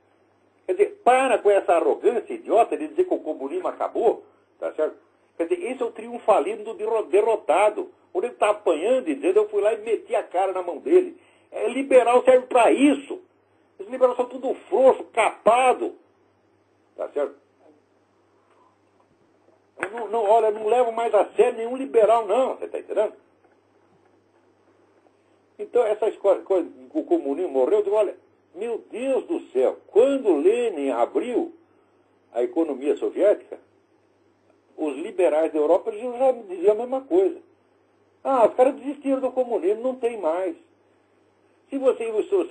Quer dizer, para com essa arrogância idiota de dizer que o comunismo acabou, tá certo? Quer dizer, esse é o triunfalismo do derrotado. Quando ele está apanhando e dizendo, eu fui lá e meti a cara na mão dele. Liberal serve para isso. Os liberais são tudo frouxo, capado. Tá certo? Olha, não levo mais a sério nenhum liberal, não. Você está entendendo? Então, essas coisas, o comunismo morreu, eu digo, olha, meu Deus do céu, quando Lenin abriu a economia soviética, os liberais da Europa já diziam a mesma coisa. Os caras desistiram do comunismo, não tem mais. Se você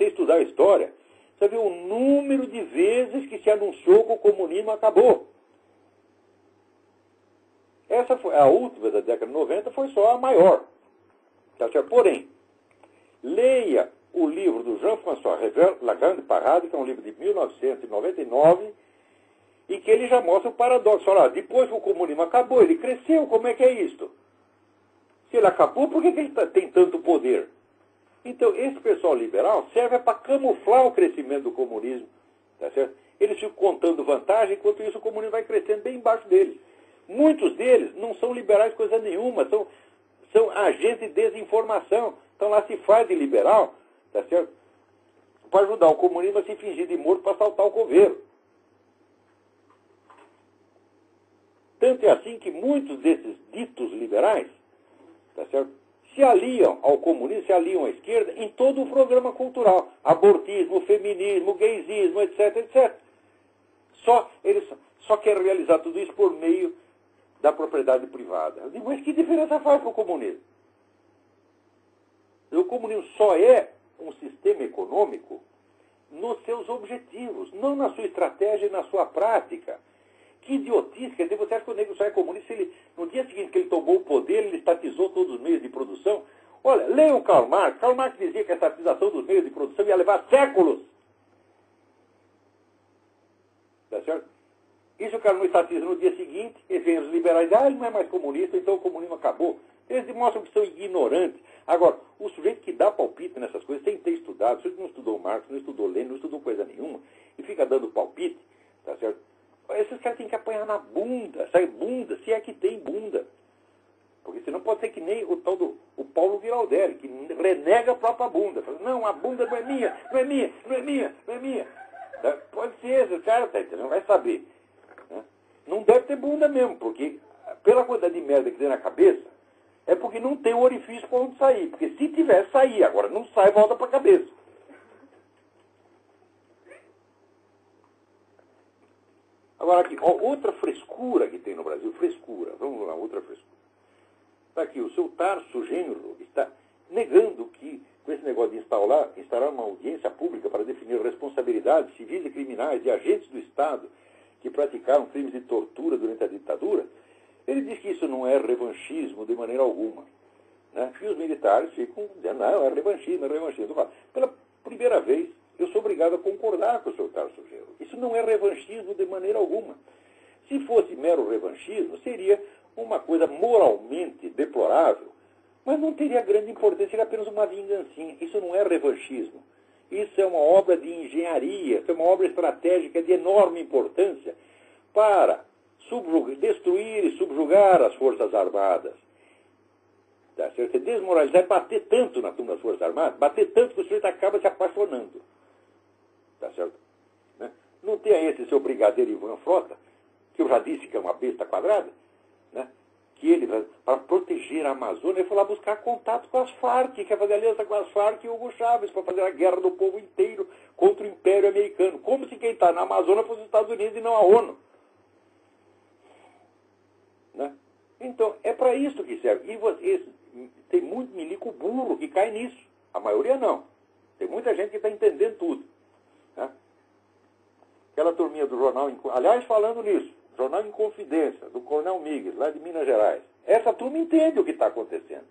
estudar a história, você vê o número de vezes que se anunciou que o comunismo acabou. Essa foi a última da década de 90, foi só a maior. Tá certo? Porém, leia o livro do Jean-François Revel, La Grande Parade, que é um livro de 1999, e que ele já mostra o paradoxo. Olha, depois que o comunismo acabou, ele cresceu, como é que é isto? Se ele acabou, por que ele tem tanto poder? Então, esse pessoal liberal serve para camuflar o crescimento do comunismo. Tá certo? Eles ficam contando vantagem, enquanto isso o comunismo vai crescendo bem embaixo deles. Muitos deles não são liberais coisa nenhuma, são agentes de desinformação. Então lá se faz de liberal, tá certo? Para ajudar o comunismo a se fingir de morto para assaltar o governo. Tanto é assim que muitos desses ditos liberais, tá certo, se aliam ao comunismo, se aliam à esquerda em todo o programa cultural. Abortismo, feminismo, gaysismo, etc, etc. Eles só querem realizar tudo isso por meio da propriedade privada. Eu digo, mas que diferença faz com o comunismo? O comunismo só é um sistema econômico nos seus objetivos, não na sua estratégia e na sua prática. Que idiotice, quer dizer, você acha que o negro só é comunista se ele, no dia seguinte que ele tomou o poder, ele estatizou todos os meios de produção? Olha, leiam Karl Marx. Karl Marx dizia que a estatização dos meios de produção ia levar séculos. Tá certo? E se o cara não estatiza no dia seguinte, e vem os liberais, ele não é mais comunista, então o comunismo acabou. Eles demonstram que são ignorantes. Agora, o sujeito que dá palpite nessas coisas, sem ter estudado, o sujeito não estudou Marx, não estudou Lenin, não estudou coisa nenhuma, e fica dando palpite, tá certo? Esses caras têm que apanhar na bunda, sabe? Bunda, se é que tem bunda. Porque senão pode ser que nem o tal do o Paulo Giraldelli, que renega a própria bunda. Fala, não, a bunda não é minha, não é minha, não é minha, não é minha. Pode ser, esse cara não vai saber. Né? Não deve ter bunda mesmo, porque pela quantidade de merda que tem na cabeça, é porque não tem um orifício para onde sair. Porque se tivesse, sair. Agora não sai, volta para a cabeça. Agora aqui, ó, outra frescura que tem no Brasil, frescura, vamos lá, outra frescura. Está aqui, o seu Tarso Genro está negando que, com esse negócio de instaurar uma audiência pública para definir responsabilidades civis e criminais de agentes do Estado que praticaram crimes de tortura durante a ditadura, ele diz que isso não é revanchismo de maneira alguma. Né? E os militares ficam dizendo, não, é revanchismo, é revanchismo. Pela primeira vez, eu sou obrigado a concordar com o seu Tarso Genro. Isso não é revanchismo de maneira alguma. Se fosse mero revanchismo, seria uma coisa moralmente deplorável, mas não teria grande importância, seria apenas uma vingancinha. Isso não é revanchismo. Isso é uma obra de engenharia, isso é uma obra estratégica de enorme importância para destruir e subjugar as Forças Armadas. Tá certo? Desmoralizar é bater tanto na turma das Forças Armadas, bater tanto que o sujeito acaba se apaixonando. Tá certo? Né? Não tem esse seu brigadeiro Ivan Frota, que eu já disse que é uma besta quadrada, né? Que ele, para proteger a Amazônia, ele foi lá buscar contato com as Farc, quer fazer aliança com as Farc e Hugo Chávez, para fazer a guerra do povo inteiro contra o Império Americano. Como se quem está na Amazônia fosse os Estados Unidos e não a ONU. Né? Então, é para isso que serve. E tem muito milico burro que cai nisso. A maioria não. Tem muita gente que está entendendo tudo. Né? Aquela turminha do jornal, aliás, falando nisso, Jornal em Confidência, do Coronel Miguel, lá de Minas Gerais. Essa turma entende o que está acontecendo.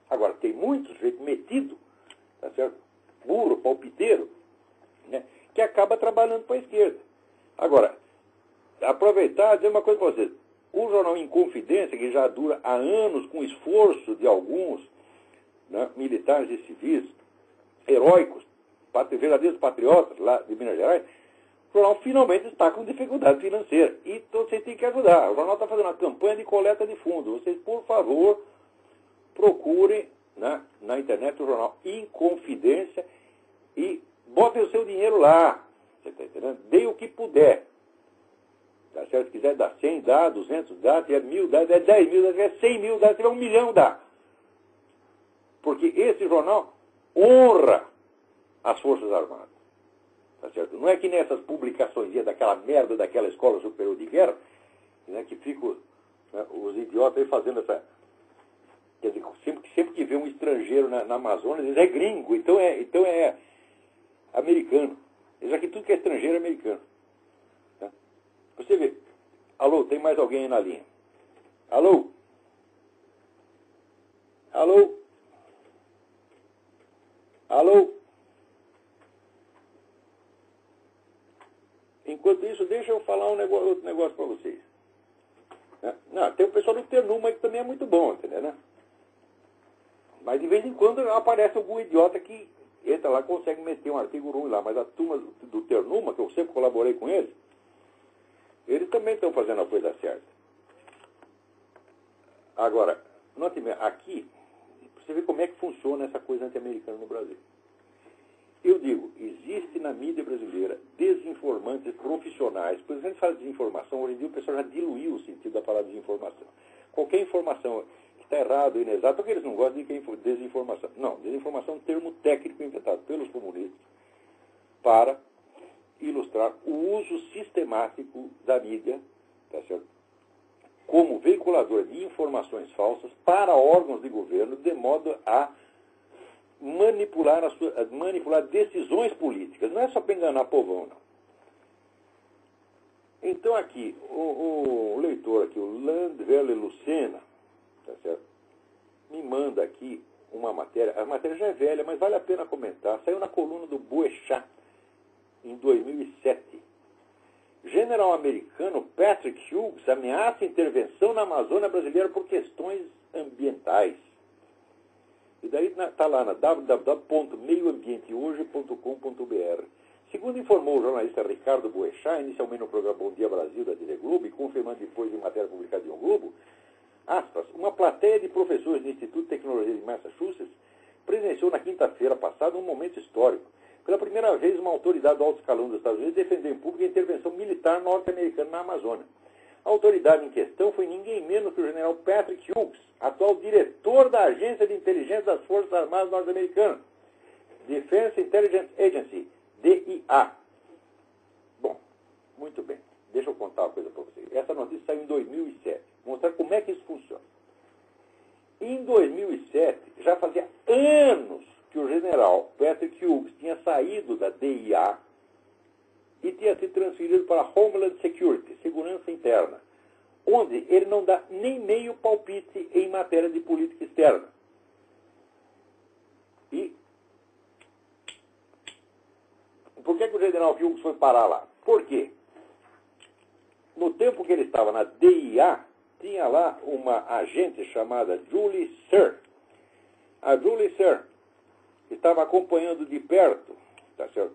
Agora, tem muito jeito metido, tá certo? Burro, palpiteiro, né? Que acaba trabalhando para a esquerda. Agora, aproveitar e dizer uma coisa para vocês. O Jornal em Confidência, que já dura há anos com esforço de alguns, né, militares e civis, heróicos, verdadeiros patriotas lá de Minas Gerais, o jornal finalmente está com dificuldade financeira. E então vocês têm que ajudar. O jornal está fazendo uma campanha de coleta de fundos. Vocês, por favor, procurem, né, na internet o jornal em Confidência e botem o seu dinheiro lá. Você está entendendo? Dê o que puder. Tá certo? Se quiser dar 100, dá, 200, dá, se é 1.000, dá, se é 10 mil, dá, se é 100 mil, dá, se é 1 milhão, dá. Porque esse jornal honra as Forças Armadas. Tá certo? Não é que nessas publicações daquela merda daquela Escola Superior de Guerra, né, que ficam, né, os idiotas aí fazendo essa... Quer dizer, sempre que vê um estrangeiro na Amazônia, diz, é gringo, então é americano. Já que tudo que é estrangeiro é americano. Tá? Você vê. Alô, tem mais alguém aí na linha? Alô? Alô? Alô? Enquanto isso, deixa eu falar outro negócio para vocês. Não, tem o pessoal do Ternuma que também é muito bom, entendeu? Né? Mas de vez em quando aparece algum idiota que entra lá e consegue meter um artigo ruim lá. Mas a turma do Ternuma, que eu sempre colaborei com eles também estão fazendo a coisa certa. Agora, note bem, aqui, você vê como é que funciona essa coisa anti-americana no Brasil. Eu digo, existe na mídia brasileira desinformantes profissionais. Quando a gente fala de desinformação, hoje em dia o pessoal já diluiu o sentido da palavra desinformação. Qualquer informação que está errada ou inexata, porque eles não gostam de desinformação. Não, desinformação é um termo técnico inventado pelos comunistas para ilustrar o uso sistemático da mídia, tá certo? Como veiculadora de informações falsas para órgãos de governo, de modo a manipular decisões políticas. Não é só para enganar povão, não. Então aqui, o leitor aqui, o Landvele Lucena, tá certo? Me manda aqui uma matéria. A matéria já é velha, mas vale a pena comentar. Saiu na coluna do Boechat, em 2007. General americano Patrick Hughes ameaça intervenção na Amazônia brasileira por questões ambientais. E daí está lá na www.meioambientehoje.com.br. Segundo informou o jornalista Ricardo Boechat, inicialmente no programa Bom Dia Brasil da TV Globo, e confirmando depois em matéria publicada em O Globo, aspas, uma plateia de professores do Instituto de Tecnologia de Massachusetts presenciou na quinta-feira passada um momento histórico. Pela primeira vez, uma autoridade do alto escalão dos Estados Unidos defendeu em público a intervenção militar norte-americana na Amazônia. A autoridade em questão foi ninguém menos que o general Patrick Hughes, atual diretor da Agência de Inteligência das Forças Armadas Norte-Americanas, Defense Intelligence Agency, DIA. Bom, muito bem. Deixa eu contar uma coisa para vocês. Essa notícia saiu em 2007. Vou mostrar como é que isso funciona. Em 2007, já fazia anos que o general Patrick Hughes tinha saído da DIA e tinha sido transferido para a Homeland Security, Segurança Interna, onde ele não dá nem meio palpite em matéria de política externa. E por que o general Hughes foi parar lá? Por quê? No tempo que ele estava na DIA, tinha lá uma agente chamada Julie Sir. A Julie Sir estava acompanhando de perto, tá certo,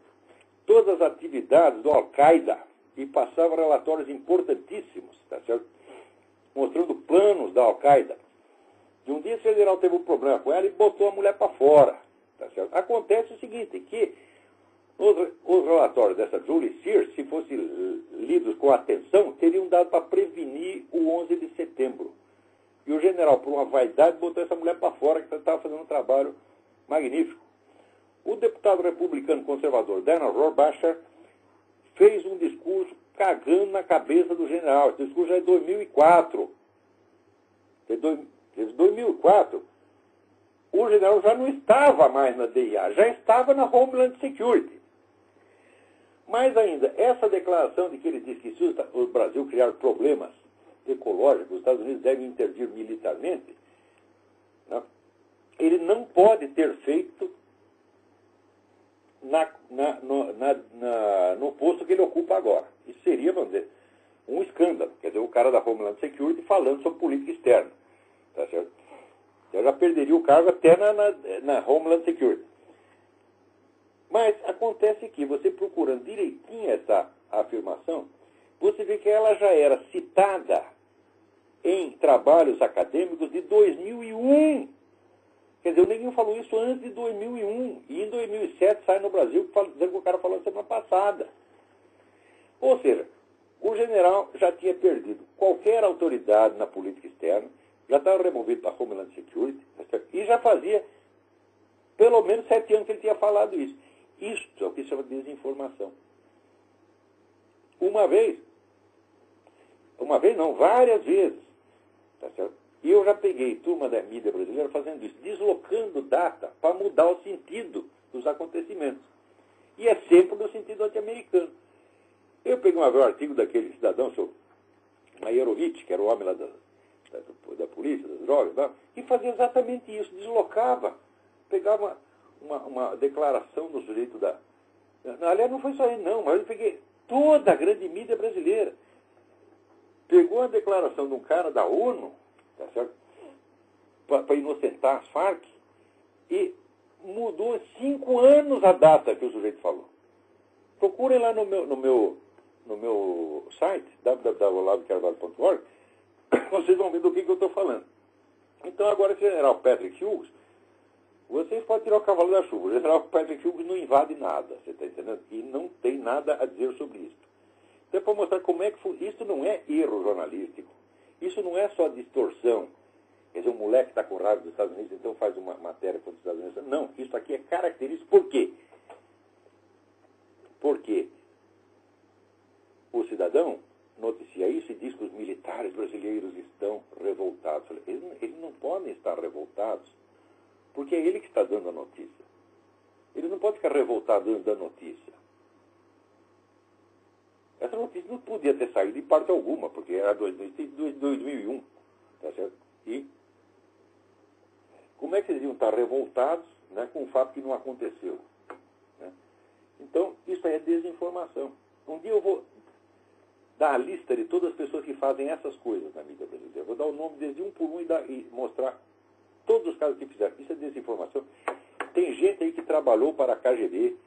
todas as atividades do Al-Qaeda e passava relatórios importantíssimos, tá certo, mostrando planos da Al-Qaeda. E um dia esse general teve um problema com ela e botou a mulher para fora, tá certo. Acontece o seguinte, que os relatórios dessa Julie Sears, se fossem lidos com atenção, teriam dado para prevenir o 11 de setembro. E o general, por uma vaidade, botou essa mulher para fora, que estava fazendo um trabalho magnífico. O deputado republicano conservador Dana Rohrabacher fez um discurso cagando na cabeça do general. Esse discurso já é de 2004. Em 2004, o general já não estava mais na DIA, já estava na Homeland Security. Mais ainda, essa declaração de que ele disse que se o Brasil criar problemas ecológicos, os Estados Unidos devem intervir militarmente, né? Ele não pode ter feito no posto que ele ocupa agora. Isso seria, vamos dizer, um escândalo. Quer dizer, o cara da Homeland Security falando sobre política externa. Tá certo? Eu já perderia o cargo até na Homeland Security. Mas acontece que, você procurando direitinho essa afirmação, você vê que ela já era citada em trabalhos acadêmicos de 2001. Quer dizer, ninguém falou isso antes de 2001. E em 2007 sai no Brasil dizendo que o cara falou semana passada. Ou seja, o general já tinha perdido qualquer autoridade na política externa, já estava removido da Homeland Security, e já fazia pelo menos 7 anos que ele tinha falado isso. Isto é o que se chama de desinformação. Várias vezes. Tá certo? E eu já peguei turma da mídia brasileira fazendo isso, deslocando data para mudar o sentido dos acontecimentos. E é sempre no sentido anti-americano. Eu peguei uma vez um artigo daquele cidadão, seu Maierovitch, que era o homem lá da polícia, das drogas, e fazia exatamente isso, deslocava, pegava uma declaração do sujeito da... Aliás, não foi só ele não, mas eu peguei toda a grande mídia brasileira. Pegou a declaração de um cara da ONU, tá certo? Para inocentar as Farc, e mudou 5 anos a data que o sujeito falou. Procurem lá no meu site, www.olavecarvalho.org, vocês vão ver do que eu estou falando. Então, agora, esse general Patrick Hughes, vocês podem tirar o cavalo da chuva. O general Patrick Hughes não invade nada, você está entendendo? E não tem nada a dizer sobre isso. Então, para mostrar como é que foi, isso não é erro jornalístico. Isso não é só distorção. Quer dizer, um moleque está com raiva dos Estados Unidos, então faz uma matéria contra os Estados Unidos. Não, isso aqui é característico. Por quê? Porque o cidadão noticia isso e diz que os militares brasileiros estão revoltados. Eles não podem estar revoltados porque é ele que está dando a notícia. Ele não pode ficar revoltado dando a notícia. Essa notícia não podia ter saído de parte alguma, porque era 2001, tá certo? E como é que eles iam estar revoltados, né, com o fato que não aconteceu? Né? Então, isso aí é desinformação. Um dia eu vou dar a lista de todas as pessoas que fazem essas coisas na mídia brasileira. Vou dar o nome desde um por um e mostrar todos os casos que fizeram. Isso é desinformação. Tem gente aí que trabalhou para a KGB,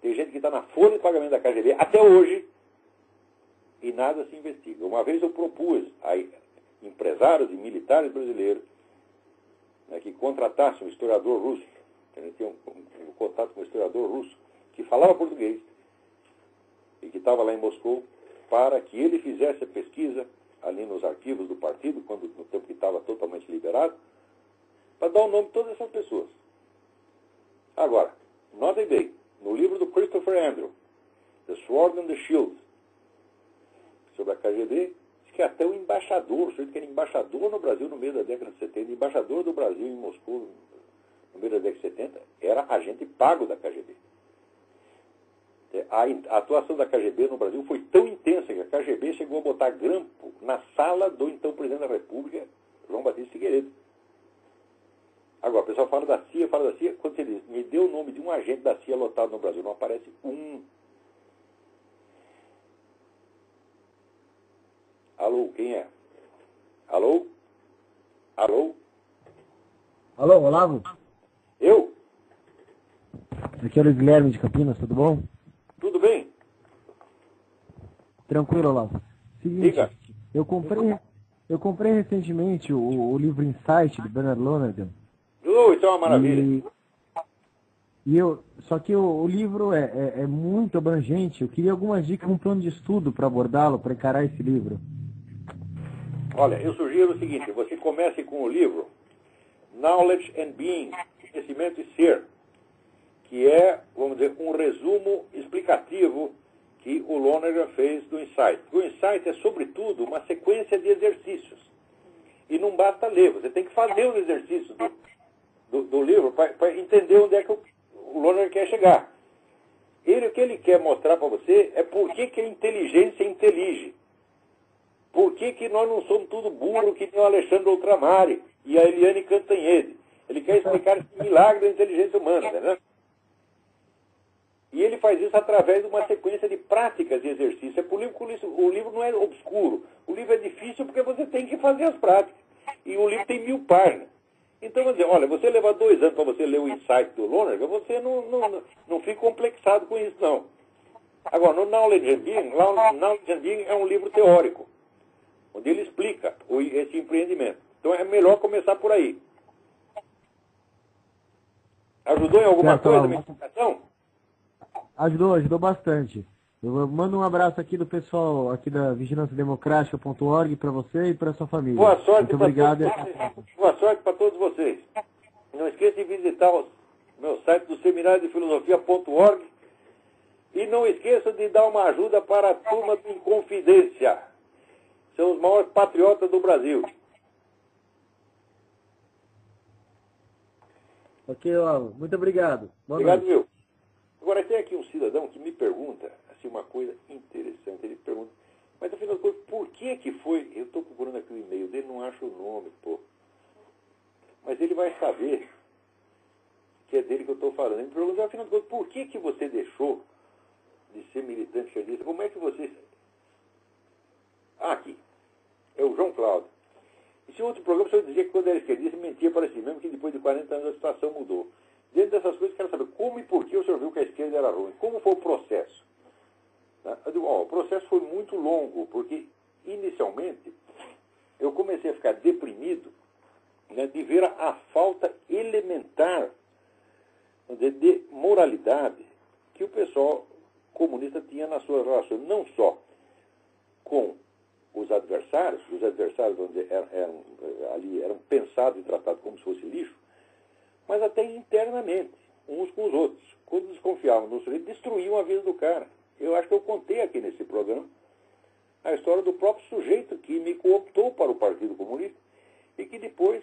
tem gente que está na folha de pagamento da KGB até hoje e nada se investiga. Uma vez eu propus a empresários e militares brasileiros, né, que contratassem um historiador russo, que a gente tinha um contato com um historiador russo, que falava português e que estava lá em Moscou, para que ele fizesse a pesquisa ali nos arquivos do partido, no tempo que estava totalmente liberado, para dar o nome de todas essas pessoas. Agora, notem bem, no livro do Christopher Andrew, The Sword and the Shield, sobre a KGB, diz que até o embaixador, o sujeito que era embaixador no Brasil no meio da década de 70, embaixador do Brasil em Moscou no meio da década de 70, era agente pago da KGB. A atuação da KGB no Brasil foi tão intensa que a KGB chegou a botar grampo na sala do então presidente da República, João Batista Figueiredo. Agora, o pessoal fala da CIA, quando você diz, me deu o nome de um agente da CIA lotado no Brasil, não aparece um. Alô, quem é? Alô? Alô? Alô, Olavo? Eu? Aqui é o Guilherme de Campinas, tudo bom? Tudo bem? Tranquilo, Olavo. Seguinte, Diga. eu comprei recentemente o livro Insight, do Bernard Lonergan. Isso é uma maravilha. Só que o livro é muito abrangente. Eu queria algumas dicas, um plano de estudo para abordá-lo, para encarar esse livro. Olha, eu sugiro o seguinte, você comece com o livro Knowledge and Being, Conhecimento e Ser, que é, vamos dizer, um resumo explicativo que o Lonergan fez do Insight. O Insight é, sobretudo, uma sequência de exercícios. E não basta ler, você tem que fazer os exercícios do livro para entender onde é que o Lonergan quer chegar. O que ele quer mostrar para você é por que a inteligência intelige. Por que nós não somos tudo burro que nem o Alexandre Outramare e a Eliane Cantanhede. Ele quer explicar esse milagre da inteligência humana, né? E ele faz isso através de uma sequência de práticas e exercícios. É por o livro não é obscuro. O livro é difícil porque você tem que fazer as práticas. E o livro tem 1000 páginas. Então, vamos dizer, olha, você levar 2 anos para você ler o Insight do Lonergan, você não fica complexado com isso, não. Agora, no Knowledge and Being é um livro teórico, onde ele explica esse empreendimento. Então, é melhor começar por aí. Ajudou em alguma coisa a minha explicação? Ajudou bastante. Eu mando um abraço aqui do pessoal aqui da vigilanciademocrática.org para você e para sua família. Boa sorte. Muito obrigado. Boa sorte para todos vocês. Não esqueça de visitar o meu site do Seminário de Filosofia.org e não esqueça de dar uma ajuda para a turma do Inconfidência. São os maiores patriotas do Brasil. Ok, Olavo. Muito obrigado. Obrigado, meu. Agora, tem aqui um cidadão que me pergunta assim, uma coisa interessante. Ele pergunta, mas afinal de contas, por que foi... Eu estou procurando aqui o e-mail dele, não acho o nome, pô. Mas ele vai saber que é dele que eu estou falando. Ele me pergunta, afinal de contas, por que você deixou de ser militante esquerdista? Como é que você... aqui. É o João Cláudio. Esse outro programa, o senhor dizia que quando era esquerdista, mentia para si mesmo, que depois de 40 anos a situação mudou. Dentro dessas coisas, quero saber como e por que o senhor viu que a esquerda era ruim. Como foi o processo? Eu digo, o processo foi muito longo, porque, inicialmente, eu comecei a ficar deprimido, né, de ver a falta elementar de moralidade que o pessoal comunista tinha nas suas relações, não só com os adversários onde eram pensados e tratados como se fosse lixo, mas até internamente, uns com os outros. Quando desconfiavam do sujeito, destruíam a vida do cara. Eu acho que eu contei aqui nesse programa a história do próprio sujeito que me cooptou para o Partido Comunista e que depois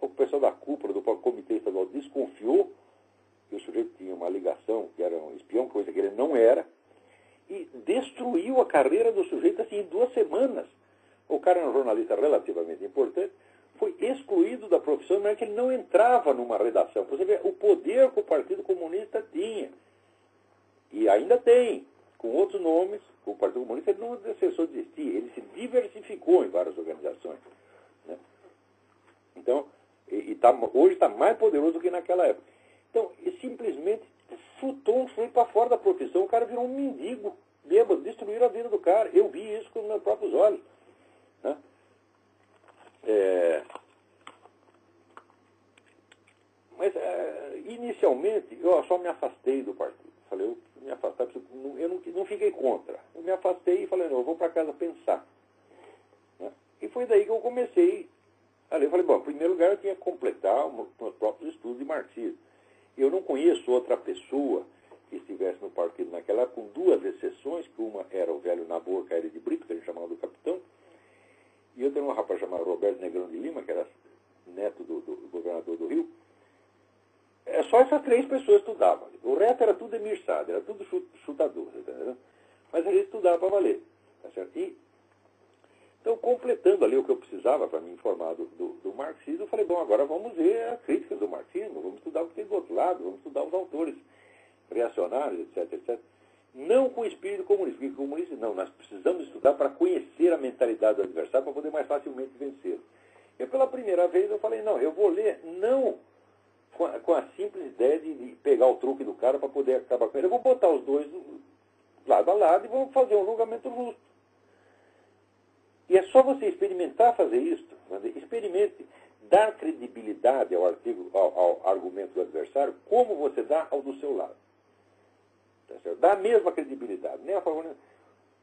o pessoal da cúpula do Comitê Estadual desconfiou que o sujeito tinha uma ligação, que era um espião, coisa que ele não era, e destruiu a carreira do sujeito assim em 2 semanas. O cara era um jornalista relativamente importante, foi excluído da profissão, mas que ele não entrava numa redação. Você vê o poder que o Partido Comunista tinha. E ainda tem, com outros nomes, o Partido Comunista ele não cessou de existir, ele se diversificou em várias organizações. Né? Então, hoje está mais poderoso do que naquela época. Então, simplesmente chutou um sujeito para fora da profissão, o cara virou um mendigo, bêbado, destruíram a vida do cara. Eu vi isso com os meus próprios olhos. Né? Mas, inicialmente, eu só me afastei do partido. Falei, eu me afastar, eu não fiquei contra. Eu me afastei e falei, não, eu vou para casa pensar. Né? E foi daí que eu comecei. Ali eu falei, bom, em primeiro lugar eu tinha que completar os meus próprios estudos de marxismo. Eu não conheço outra pessoa que estivesse no partido naquela época, com 2 exceções, que uma era o velho Nabor Caire de Brito, que a gente chamava do capitão, e eu tenho um rapaz chamado Roberto Negrão de Lima, que era neto do governador do Rio. Só essas 3 pessoas estudavam. O resto era tudo emirsado, era tudo chutador. Tá, mas eles estudavam para valer. Tá certo? Então, completando ali o que eu precisava para me informar do marxismo, eu falei, bom, agora vamos ver as críticas do marxismo, vamos estudar o que tem do outro lado, vamos estudar os autores reacionários, etc, etc. Não com o espírito comunista, porque comunista não, nós precisamos estudar para conhecer a mentalidade do adversário para poder mais facilmente vencê-lo. E pela primeira vez eu falei, não, eu vou ler, não com a simples ideia de pegar o truque do cara para poder acabar com ele. Eu vou botar os dois lado a lado e vamos fazer um julgamento justo. E é só você experimentar fazer isso, experimente dar credibilidade ao argumento do adversário como você dá ao do seu lado. Tá certo? Dá a mesma credibilidade, nem a favor nem...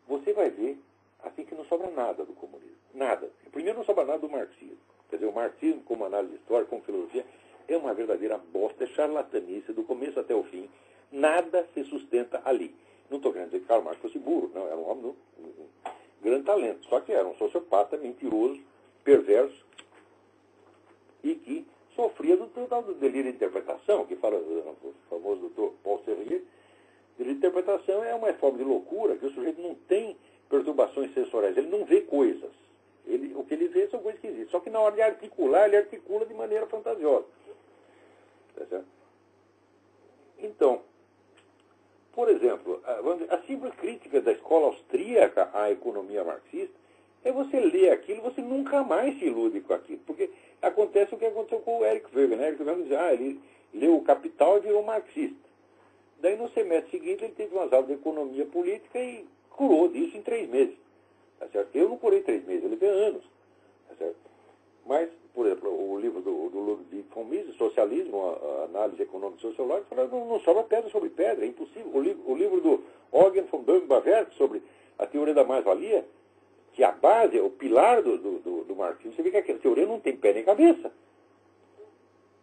Você vai ver assim que não sobra nada do comunismo. Nada. Primeiro não sobra nada do marxismo. Quer dizer, o marxismo como análise histórica, como filosofia, é uma verdadeira bosta, é charlatanice, do começo até o fim. Nada se sustenta ali. Não estou querendo dizer que Karl Marx fosse burro, não, era um homem grande talento, só que era um sociopata, mentiroso, perverso, e que sofria do delírio de interpretação, que fala o famoso doutor Paul Serrier. Delírio de interpretação é uma forma de loucura, que o sujeito não tem perturbações sensoriais, ele não vê coisas. O que ele vê são coisas que existem, só que na hora de articular, ele articula de maneira fantasiosa. Tá certo? Então, por exemplo, a simples crítica da escola austríaca à economia marxista é você ler aquilo, você nunca mais se ilude com aquilo. Porque acontece o que aconteceu com o Eric Weber. Né? Eric Weber diz, ele leu o Capital e virou marxista. Daí no semestre seguinte ele teve umas aulas de economia política e curou disso em 3 meses. Tá certo? Eu não curei 3 meses, eu levei anos. Tá certo? Mas, por exemplo, o livro do Ludwig von Mises, Socialismo, a análise econômica e sociológica, fala, não sobra pedra sobre pedra, é impossível. O livro do Eugen von Böhm-Bawerk sobre a teoria da mais-valia, que a base, o pilar do marxismo, você vê que aquela teoria não tem pé nem cabeça.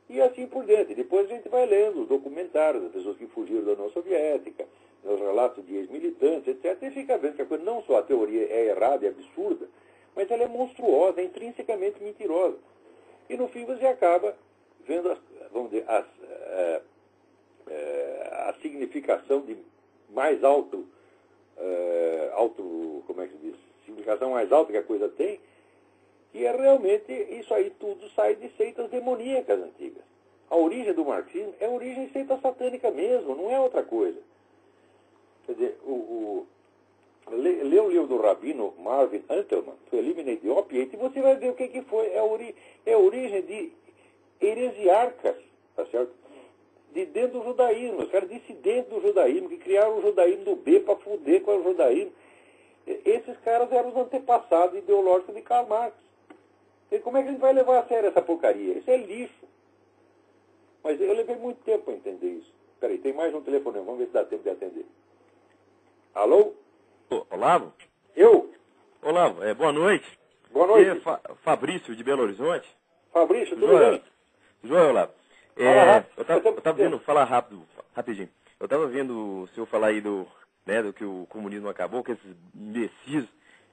E assim por diante. Depois a gente vai lendo os documentários das pessoas que fugiram da União Soviética, os relatos de ex-militantes, etc. E fica vendo que a coisa, não só a teoria é errada e absurda, mas ela é monstruosa, é intrinsecamente mentirosa. E no fim você acaba vendo, a significação de mais alto, como é que se diz? Significação mais alta que a coisa tem, e é realmente isso aí tudo sai de seitas demoníacas antigas. A origem do marxismo é a origem seita satânica mesmo, não é outra coisa. Quer dizer, lê o livro do rabino Marvin Antelman, to Eliminate the Opiate, e você vai ver o que foi. É a origem de heresiarcas, tá certo? De dentro do judaísmo, os caras dissidentes do judaísmo, que criaram o judaísmo do B para fuder com o judaísmo. Esses caras eram os antepassados ideológicos de Karl Marx. E como é que a gente vai levar a sério essa porcaria? Isso é lixo. Mas eu levei muito tempo para entender isso. Peraí, tem mais um telefone, vamos ver se dá tempo de atender. Alô? Olavo? Eu? Olavo, boa noite. Boa noite. Fabrício, de Belo Horizonte. Fabrício, tudo bem? Joia, Olavo. Eu tava vendo, falar rapidinho. Eu estava vendo o senhor falar aí do que o comunismo acabou, que esses imbecis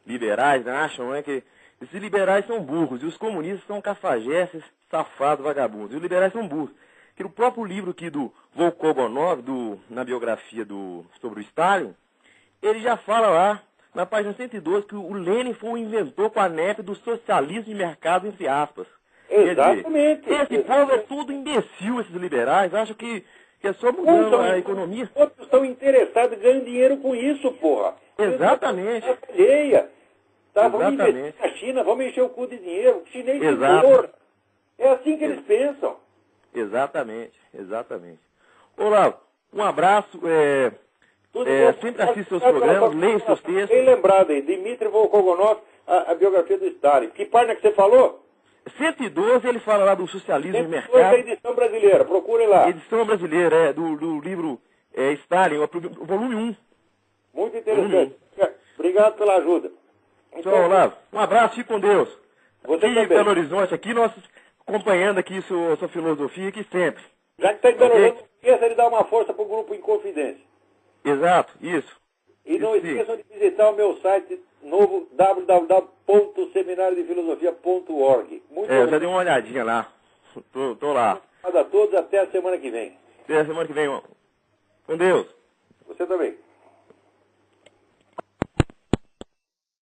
liberais acham que esses liberais são burros e os comunistas são cafajestes safados, vagabundos. E os liberais são burros. Que no próprio livro aqui do Volkogonov, na biografia sobre o Stalin, ele já fala lá, na página 112, que o Lenin foi o inventor com a NEP do socialismo de mercado, entre aspas. Exatamente. Quer dizer, esse povo é tudo imbecil, esses liberais, acham que é só mudando a economia. Todos estão interessados em ganhar dinheiro com isso, porra. Exatamente. Tá, vamos investir na China, vamos encher o cu de dinheiro. O chinês tem porra. É assim que eles pensam. Exatamente. Olavo, um abraço. Sempre assista seus programas, leia seus textos. Bem lembrado aí, Dmitry Volkogonov, a biografia do Stalin. Que página que você falou? 112, ele fala lá do socialismo de mercado. É a edição brasileira, procure lá. Edição brasileira, do livro Stalin, o volume 1. Muito interessante. Obrigado pela ajuda. Então, Olavo, um abraço, fique com Deus. Você aqui em Belo Horizonte, aqui nós acompanhando aqui sua filosofia aqui sempre. Já que está em Belo Horizonte, não esqueça de dar uma força para o grupo Inconfidência. Exato, isso. E não esqueçam de visitar o meu site novo, www.seminariodefilosofia.org. Eu já dei uma olhadinha lá. Tô lá. Obrigado a todos, até a semana que vem. Até a semana que vem, com Deus. Você também.